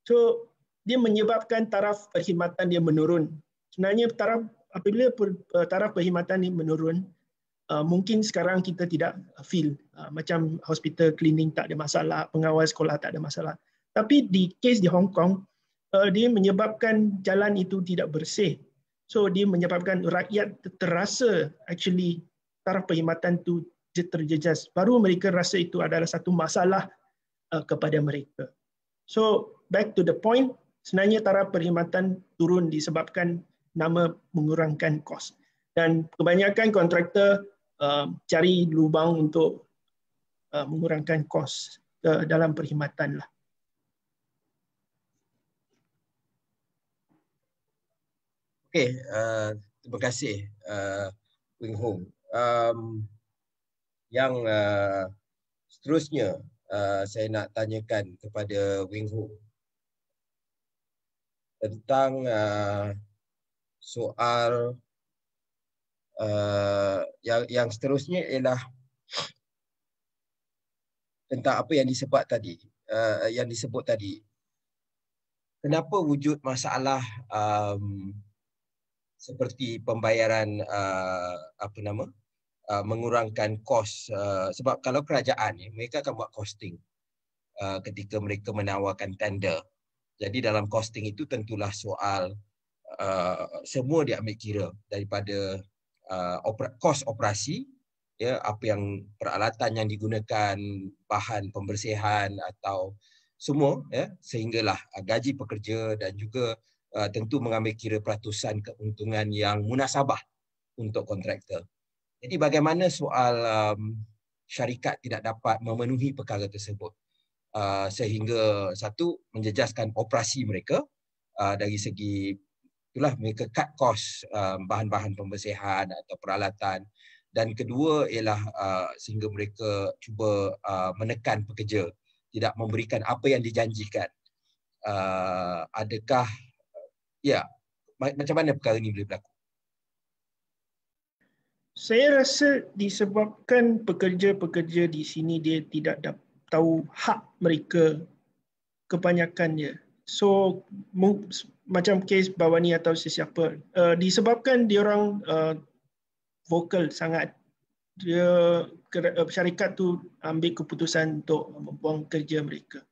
B: So dia menyebabkan taraf perkhidmatan dia menurun. Sebenarnya apabila taraf perkhidmatan ini menurun, mungkin sekarang kita tidak feel macam hospital cleaning tak ada masalah, pengawal sekolah tak ada masalah. Tapi di kes di Hong Kong, dia menyebabkan jalan itu tidak bersih. So dia menyebabkan rakyat terasa actually taraf perkhidmatan itu terjejas. Baru mereka rasa itu adalah satu masalah kepada mereka. So back to the point, sebenarnya taraf perkhidmatan turun disebabkan nama mengurangkan kos. Dan kebanyakan kontraktor cari lubang untuk mengurangkan kos dalam perkhidmatan lah.
A: Okey, terima kasih Wing Hung. Yang seterusnya saya nak tanyakan kepada Wing Hung tentang soal yang seterusnya ialah tentang apa yang disebut tadi. kenapa wujud masalah seperti pembayaran mengurangkan kos, sebab kalau kerajaan ni mereka akan buat costing ketika mereka menawarkan tender. Jadi dalam costing itu tentulah soal semua diambil kira daripada kos operasi, ya, apa yang peralatan yang digunakan, bahan pembersihan atau semua, ya, sehinggalah gaji pekerja dan juga tentu mengambil kira peratusan keuntungan yang munasabah untuk kontraktor. Jadi bagaimana soal syarikat tidak dapat memenuhi perkara tersebut sehingga satu menjejaskan operasi mereka dari segi itulah mereka cut cost bahan-bahan pembersihan atau peralatan, dan kedua ialah sehingga mereka cuba menekan pekerja tidak memberikan apa yang dijanjikan. Adakah ya macam mana perkara ini boleh berlaku?
B: Saya rasa disebabkan pekerja-pekerja di sini dia tidak tahu hak mereka kebanyakannya. So macam kes Bawani atau sesiapa, disebabkan diorang vokal sangat, syarikat tu ambil keputusan untuk membuang kerja mereka.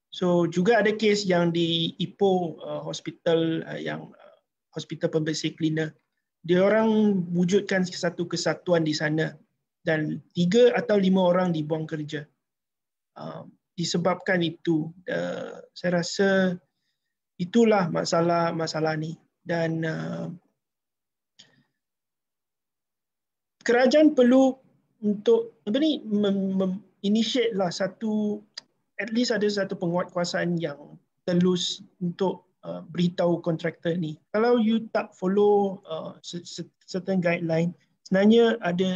B: So juga ada kes yang di Ipoh hospital, yang hospital pembersih cleaner, dia orang wujudkan satu kesatuan di sana dan 3 atau 5 orang dibuang kerja. Disebabkan itu, saya rasa itulah masalah ni. Dan kerajaan perlu untuk initiate lah satu, at least ada satu penguatkuasaan yang telus untuk beritahu kontraktor ni. Kalau you tak follow certain guideline, sebenarnya ada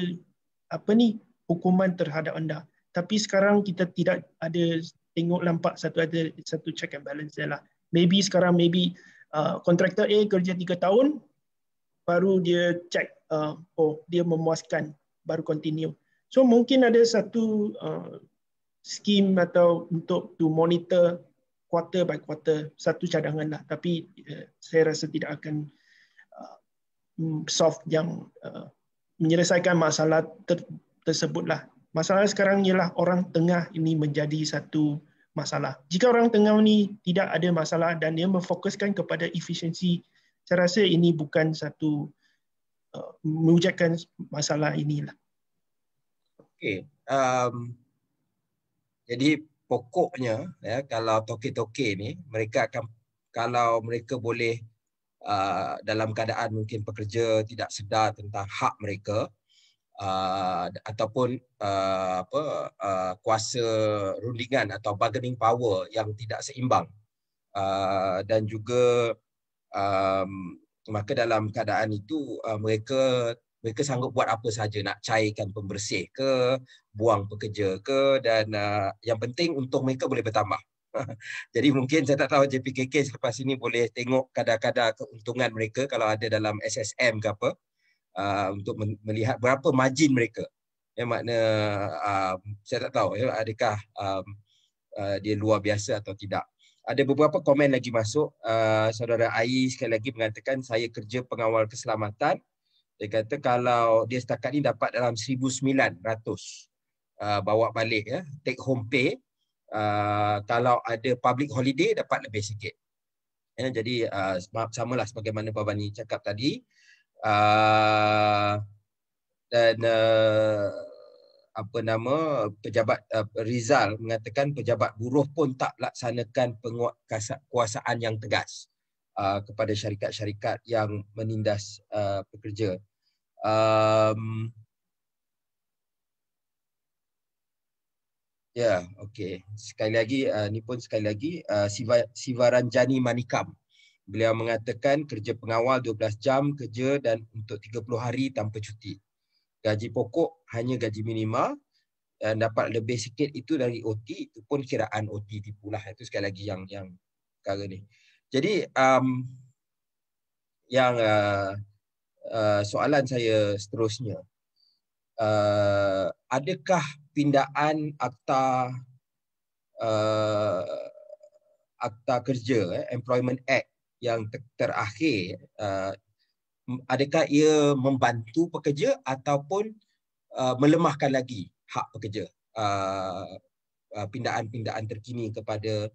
B: hukuman terhadap anda. Tapi sekarang kita tidak ada nampak satu check and balance dia lah. Maybe sekarang kontraktor A kerja 3 tahun, baru dia check, dia memuaskan, baru continue. So mungkin ada satu scheme atau untuk to monitor quarter by quarter, satu cadangan lah. Tapi saya rasa tidak akan solve yang menyelesaikan masalah tersebut lah. Masalah sekarang ialah orang tengah ini menjadi satu masalah. Jika orang tengah ini tidak ada masalah dan dia memfokuskan kepada efisiensi, saya rasa ini bukan satu mewujudkan masalah inilah.
A: Okey. Jadi pokoknya, ya, kalau toke-toke ni mereka akan, kalau mereka boleh dalam keadaan mungkin pekerja tidak sedar tentang hak mereka ataupun kuasa rundingan atau bargaining power yang tidak seimbang, dan juga maka dalam keadaan itu mereka sanggup buat apa saja, nak cairkan pembersih ke, buang pekerja ke, dan yang penting untung mereka boleh bertambah. Jadi mungkin saya tak tahu JPKK selepas ini boleh tengok kadar-kadar keuntungan mereka kalau ada dalam SSM ke apa, untuk melihat berapa margin mereka. Yang makna saya tak tahu adakah dia luar biasa atau tidak. Ada beberapa komen lagi masuk. Saudara Ai sekali lagi mengatakan saya kerja pengawal keselamatan. Dia kata kalau dia setakat ni dapat dalam 1,900 bawa balik, ya, take home pay. Kalau ada public holiday dapat lebih sikit. Ya, jadi samalah sebagaimana Bawani cakap tadi. Dan pejabat Rizal mengatakan pejabat buruh pun tak laksanakan penguasaan yang tegas kepada syarikat-syarikat yang menindas pekerja. Ya, okey. Sekali lagi, ni pun sekali lagi, Sivaranjani Manikam. Beliau mengatakan kerja pengawal 12 jam kerja dan untuk 30 hari tanpa cuti. Gaji pokok hanya gaji minima dan dapat lebih sikit itu dari OT, itu pun kiraan OT tipulah. Itu sekali lagi yang perkara ni. Jadi yang soalan saya seterusnya, adakah pindaan Akta Kerja, Employment Act yang terakhir, adakah ia membantu pekerja ataupun melemahkan lagi hak pekerja? Pindaan-pindaan terkini kepada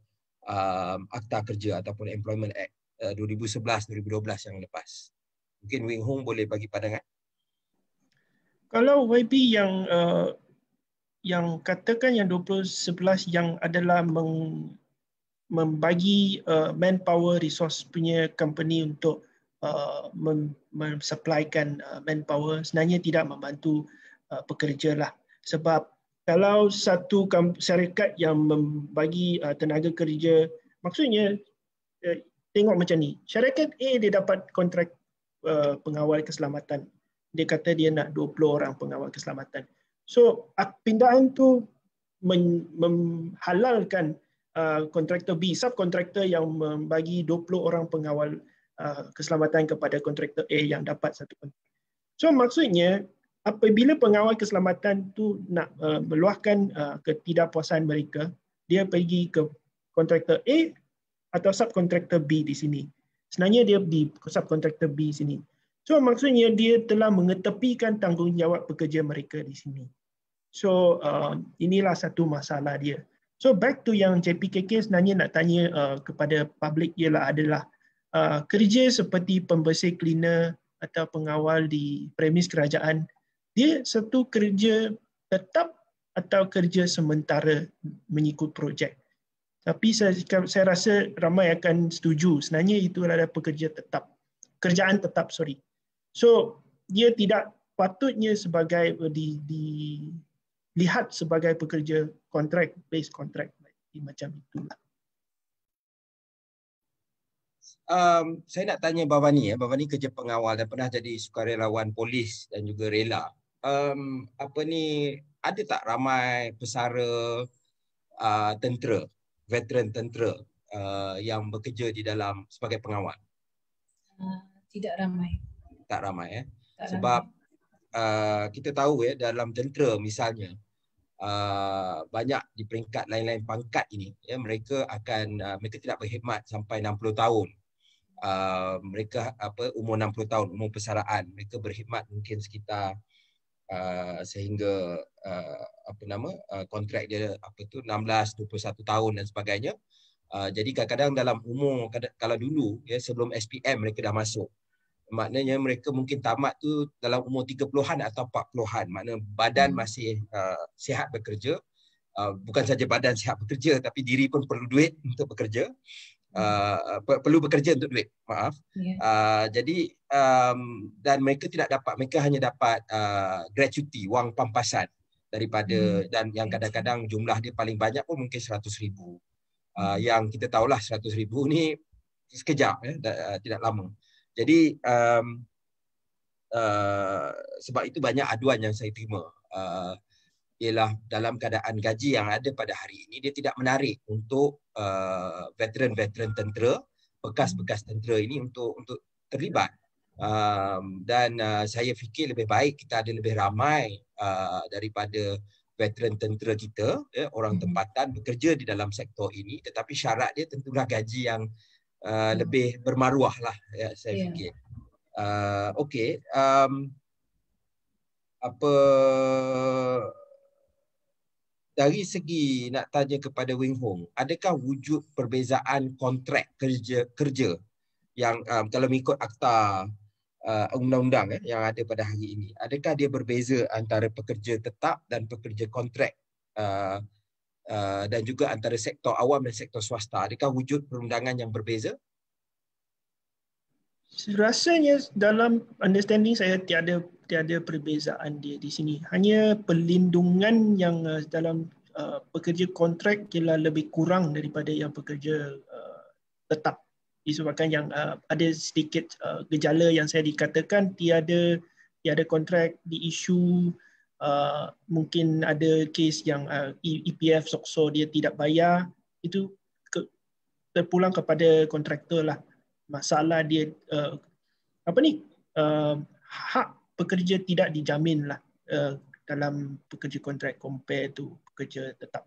A: Akta Kerja ataupun Employment Act 2011-2012 yang lepas. Mungkin Wing Hong boleh bagi pandangan.
B: Kalau YB yang katakan yang 2011 yang adalah membagi manpower resource punya company untuk mensupplykan manpower, sebenarnya tidak membantu pekerja lah. Sebab kalau satu syarikat yang membagi tenaga kerja, maksudnya tengok macam ni, syarikat A dia dapat kontrak pengawal keselamatan. Dia kata dia nak 20 orang pengawal keselamatan. So pindaan tu menghalalkan kontraktor B, subkontraktor yang membagi 20 orang pengawal keselamatan kepada kontraktor A yang dapat satu kontrak. So maksudnya apabila pengawal keselamatan tu nak meluahkan ketidakpuasan mereka, dia pergi ke kontraktor A atau subkontraktor B di sini. Sebenarnya dia di subkontraktor B sini. So maksudnya dia telah mengetepikan tanggungjawab pekerja mereka di sini. So inilah satu masalah dia. So back to yang JPKK sebenarnya nak tanya kepada public adalah kerja seperti pembersih, cleaner atau pengawal di premis kerajaan, dia satu kerja tetap atau kerja sementara mengikut projek. Tapi saya rasa ramai akan setuju sebenarnya itu adalah pekerja tetap. Kerjaan tetap, sorry. So dia tidak patutnya sebagai dilihat sebagai pekerja kontrak, based kontrak macam itulah.
A: Saya nak tanya Bhavani, Bhavani kerja pengawal dan pernah jadi sukarelawan polis dan juga rela. Ada tak ramai pesara tentera, veteran tentera yang bekerja di dalam sebagai pengawal?
C: Tidak ramai.
A: Tak ramai
C: Tak
A: sebab
C: ramai.
A: kita tahu dalam tentera misalnya banyak di peringkat lain-lain pangkat ini mereka tidak berkhidmat sampai 60 tahun. Mereka umur 60 tahun, umur persaraan, mereka berkhidmat mungkin sekitar sehingga kontrak dia 16, 21 tahun dan sebagainya. Jadi kadang-kadang dalam umur, kalau dulu sebelum SPM mereka dah masuk, maknanya mereka mungkin tamat tu dalam umur 30-an atau 40-an. Maknanya badan masih sihat bekerja. Bukan saja badan sihat bekerja, tapi diri pun perlu duit untuk bekerja. Perlu bekerja untuk duit, maaf. Jadi dan mereka tidak dapat, mereka hanya dapat gratuity, wang pampasan daripada dan yang kadang-kadang jumlah dia paling banyak pun mungkin 100,000. Yang kita tahulah 100,000 ni sekejap, tidak lama. Jadi sebab itu banyak aduan yang saya terima ialah dalam keadaan gaji yang ada pada hari ini, dia tidak menarik untuk veteran-veteran tentera, bekas-bekas tentera ini untuk terlibat. Dan saya fikir lebih baik kita ada lebih ramai daripada veteran tentera kita, orang tempatan bekerja di dalam sektor ini, tetapi syarat dia tentulah gaji yang lebih bermaruah lah, saya fikir. Okey, dari segi nak tanya kepada Wing Hong, adakah wujud perbezaan kontrak kerja yang kalau mengikut akta undang-undang yang ada pada hari ini, adakah dia berbeza antara pekerja tetap dan pekerja kontrak dan juga antara sektor awam dan sektor swasta? Adakah wujud perundangan yang berbeza?
B: Rasanya dalam understanding saya tiada perbezaan dia di sini. Hanya perlindungan yang dalam pekerja kontrak kira lebih kurang daripada yang pekerja tetap. Disebabkan yang ada sedikit gejala yang saya dikatakan tiada kontrak diisu, mungkin ada kes yang EPF SOCSO dia tidak bayar, itu terpulang kepada kontraktor lah. Masalah dia hak pekerja tidak dijamin lah dalam pekerja kontrak compare tu pekerja tetap.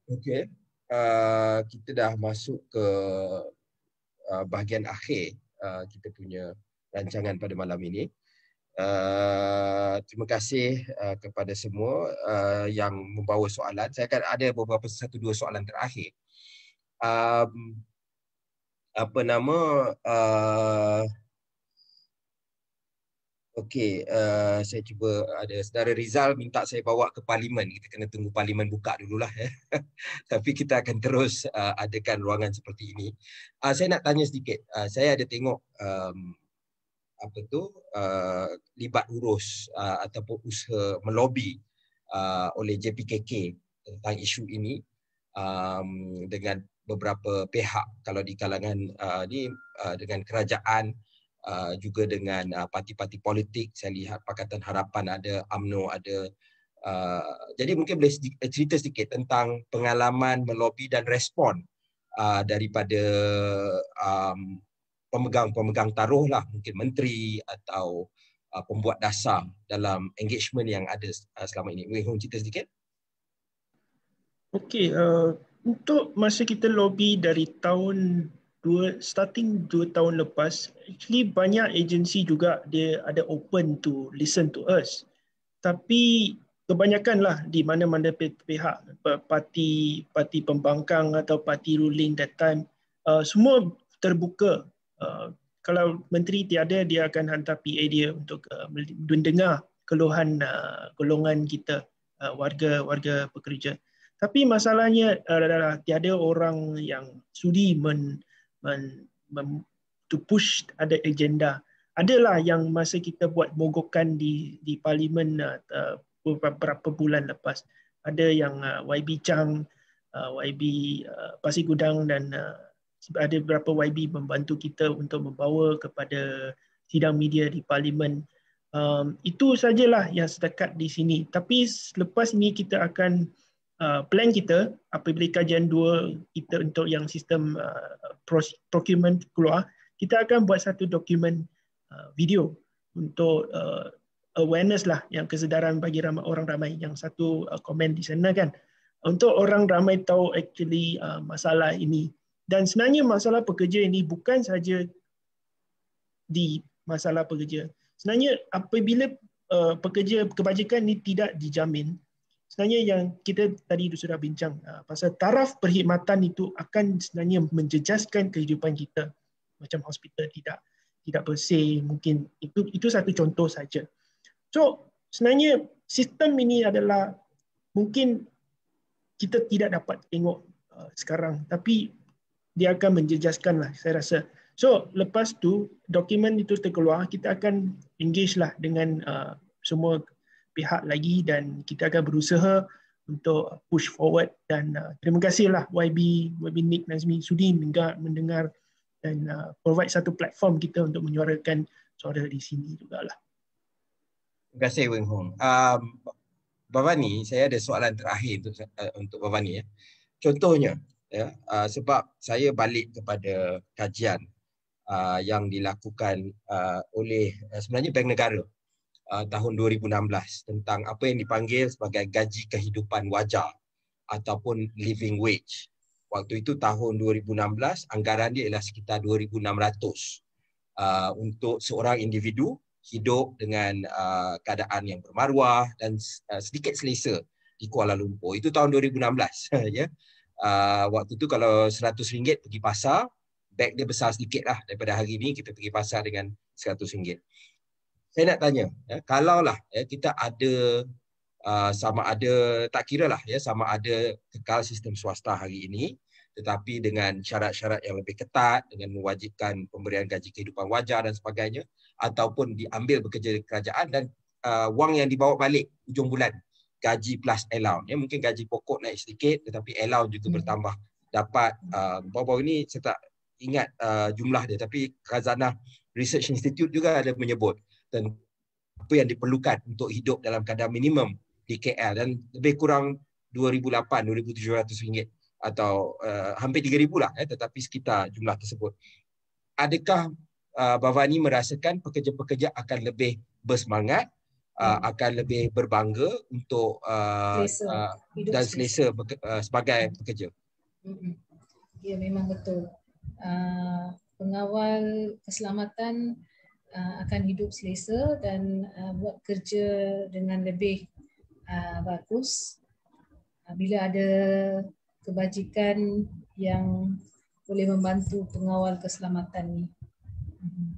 A: Okey. kita dah masuk ke bahagian akhir kita punya rancangan pada malam ini. Terima kasih kepada semua yang membawa soalan. Saya akan ada beberapa 1-2 soalan terakhir. Okey, saya cuba, ada saudara Rizal minta saya bawa ke parlimen. Kita kena tunggu parlimen buka dululah ya. Tapi kita akan terus adakan ruangan seperti ini. Saya nak tanya sedikit. Saya ada tengok libat urus ataupun usaha melobi oleh JPKK tentang isu ini dengan beberapa pihak, kalau di kalangan dengan kerajaan, juga dengan parti-parti politik. Saya lihat Pakatan Harapan ada, UMNO ada. Jadi mungkin boleh cerita sedikit tentang pengalaman melobi dan respon daripada pemegang taruh lah, mungkin menteri atau pembuat dasar dalam engagement yang ada selama ini. Wei Hong cerita sedikit.
B: Okey, untuk masa kita lobby dari starting 2 tahun lepas, actually banyak agensi juga dia ada open to listen to us. Tapi kebanyakan lah di mana-mana pihak, parti pembangkang atau parti ruling that time, semua terbuka. Kalau menteri tiada, dia akan hantar PA dia untuk mendengar keluhan golongan kita, warga pekerja. Tapi masalahnya adalah tiada orang yang sudi to push ada agenda. Adalah yang masa kita buat mogokan di parlimen beberapa bulan lepas. Ada yang YB Chang, YB Pasir Gudang dan ada beberapa YB membantu kita untuk membawa kepada sidang media di parlimen. Itu sajalah yang sedekat di sini. Tapi selepas ini kita akan plan kita apabila kajian 2 kita untuk yang sistem procurement keluar, kita akan buat satu dokumen video untuk awareness lah, yang kesedaran bagi orang ramai. Yang satu komen di sana kan, untuk orang ramai tahu actually masalah ini. Dan sebenarnya masalah pekerja ini bukan saja di masalah pekerja. Sebenarnya apabila pekerja kebajikan ini tidak dijamin, sebenarnya yang kita tadi sudah bincang pasal taraf perkhidmatan itu akan sebenarnya menjejaskan kehidupan kita. Macam hospital tidak bersih, mungkin itu satu contoh saja. So sebenarnya sistem ini adalah mungkin kita tidak dapat tengok sekarang, tapi dia akan menjejaskan lah, saya rasa. So lepas tu dokumen itu terkeluar, kita akan engage lah dengan semua pihak lagi dan kita akan berusaha untuk push forward. Dan terima kasihlah YB Nick Nazmi sudi mendengar dan provide satu platform kita untuk menyuarakan suara di sini jugalah.
A: Terima kasih Weng Hong. Bhavani, saya ada soalan terakhir untuk Bhavani ya. Contohnya ya, sebab saya balik kepada kajian yang dilakukan oleh sebenarnya Bank Negara tahun 2016 tentang apa yang dipanggil sebagai gaji kehidupan wajar ataupun living wage. Waktu itu tahun 2016 anggaran dia ialah sekitar 2,600 untuk seorang individu hidup dengan keadaan yang bermaruah dan sedikit selesa di Kuala Lumpur. Itu tahun 2016 ya. Waktu itu kalau RM100 pergi pasar, beg dia besar sedikit lah daripada hari ini kita pergi pasar dengan RM100. Saya nak tanya, ya, kalaulah ya, kita ada sama ada, tak kira lah ya, sama ada kekal sistem swasta hari ini, tetapi dengan syarat-syarat yang lebih ketat, dengan mewajibkan pemberian gaji kehidupan wajar dan sebagainya, ataupun diambil bekerja di kerajaan dan wang yang dibawa balik ujung bulan, gaji plus allowance. Ya, mungkin gaji pokok naik sedikit, tetapi allowance juga bertambah. Dapat, baru-baru ini saya tak ingat jumlah dia, tapi Khazanah Research Institute juga ada menyebut dan apa yang diperlukan untuk hidup dalam kadar minimum di KL, dan lebih kurang RM2,800, RM2,700 atau hampir RM3,000 lah, tetapi sekitar jumlah tersebut. Adakah Bhavani merasakan pekerja-pekerja akan lebih bersemangat, akan lebih berbangga untuk dan selesa sebagai pekerja?
C: Ya, memang betul. Pengawal keselamatan akan hidup selesa dan buat kerja dengan lebih bagus bila ada kebajikan yang boleh membantu pengawal keselamatan ni.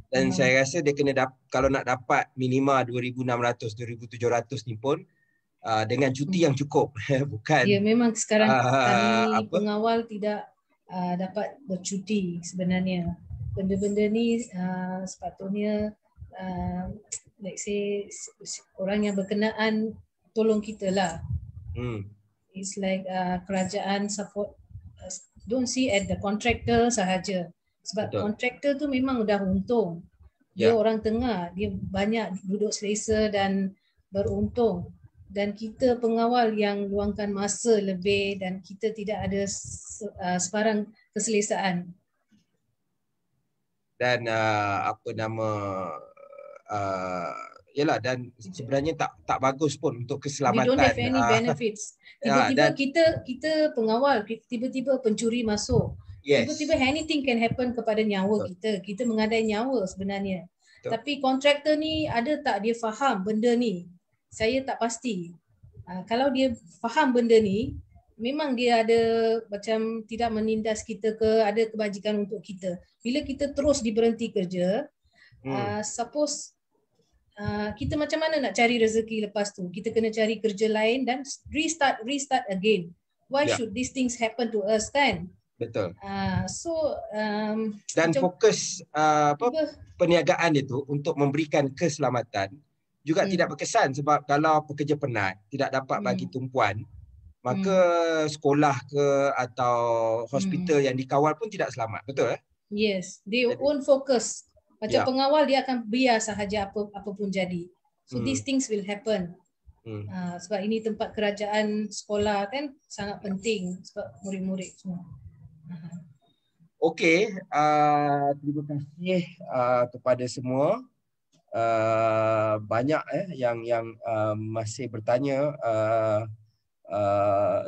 A: Dan saya rasa dia kena kalau nak dapat minima 2,600, 2,700 ni pun dengan cuti yang cukup. Bukan.
C: Ya, memang sekarang kami
A: apa?
C: pengawal tidak dapat bercuti sebenarnya. Benda-benda ni sepatutnya let's say orang yang berkenaan tolong kita lah. It's like kerajaan support, don't see at the contractor sahaja. Sebab kontraktor tu memang dah untung. Dia orang tengah, dia banyak duduk selesa dan beruntung. Dan kita pengawal yang luangkan masa lebih dan kita tidak ada sebarang keselesaan.
A: Dan yalah, dan sebenarnya tak bagus pun untuk keselamatan.
C: We don't have any benefits. Tiba-tiba kita pengawal, tiba-tiba pencuri masuk. Tiba-tiba anything can happen kepada nyawa kita. Kita mengadai nyawa sebenarnya. Tapi kontraktor ni ada tak dia faham benda ni? Saya tak pasti. Kalau dia faham benda ni, memang dia ada macam tidak menindas kita ke, ada kebajikan untuk kita. Bila kita terus diberhenti kerja, suppose kita macam mana nak cari rezeki lepas tu? Kita kena cari kerja lain dan restart again. Why should these things happen to us, kan?
A: Betul.
C: Dan
A: fokus perniagaan itu untuk memberikan keselamatan juga tidak berkesan, sebab kalau pekerja penat tidak dapat bagi tumpuan, maka sekolah ke atau hospital yang dikawal pun tidak selamat. Betul?
C: Yes, they won't focus. Macam pengawal dia akan biar sahaja apa pun jadi. So these things will happen. Sebab ini tempat kerajaan, sekolah kan sangat penting sebab murid-murid semua.
A: Okey, terima kasih kepada semua. Banyak yang masih bertanya.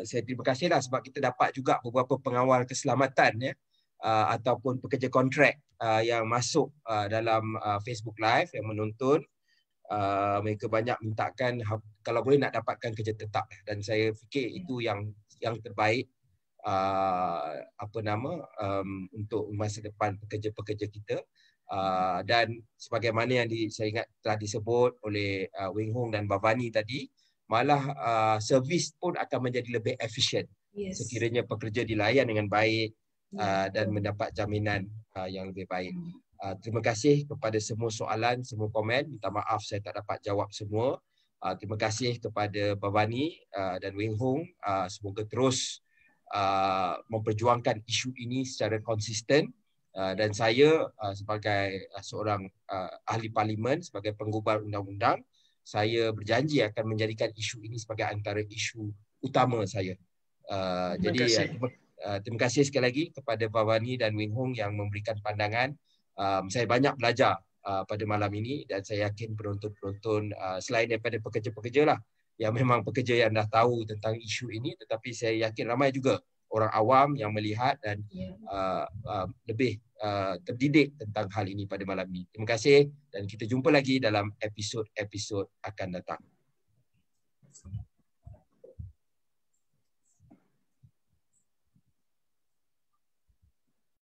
A: Saya terima kasihlah sebab kita dapat juga beberapa pengawal keselamatan ataupun pekerja kontrak yang masuk dalam Facebook Live yang menonton. Mereka banyak mintakan kalau boleh nak dapatkan kerja tetap, dan saya fikir itu yang terbaik untuk masa depan pekerja-pekerja kita. Dan sebagaimana yang saya ingat telah disebut oleh Wing Hong dan Bhavani tadi, malah servis pun akan menjadi lebih efisien sekiranya pekerja dilayan dengan baik dan mendapat jaminan yang lebih baik. Terima kasih kepada semua soalan, semua komen. Minta maaf saya tak dapat jawab semua. Terima kasih kepada Bhavani dan Wing Hong. Semoga terus memperjuangkan isu ini secara konsisten, dan saya sebagai seorang ahli parlimen, sebagai penggubal undang-undang, saya berjanji akan menjadikan isu ini sebagai antara isu utama saya. Terima kasih sekali lagi kepada Bhavani dan Wing Hong yang memberikan pandangan. Saya banyak belajar pada malam ini, dan saya yakin penonton-penonton selain daripada pekerja-pekerja lah yang memang pekerja yang dah tahu tentang isu ini, tetapi saya yakin ramai juga orang awam yang melihat dan lebih terdidik tentang hal ini pada malam ini. Terima kasih, dan kita jumpa lagi dalam episod-episod akan datang.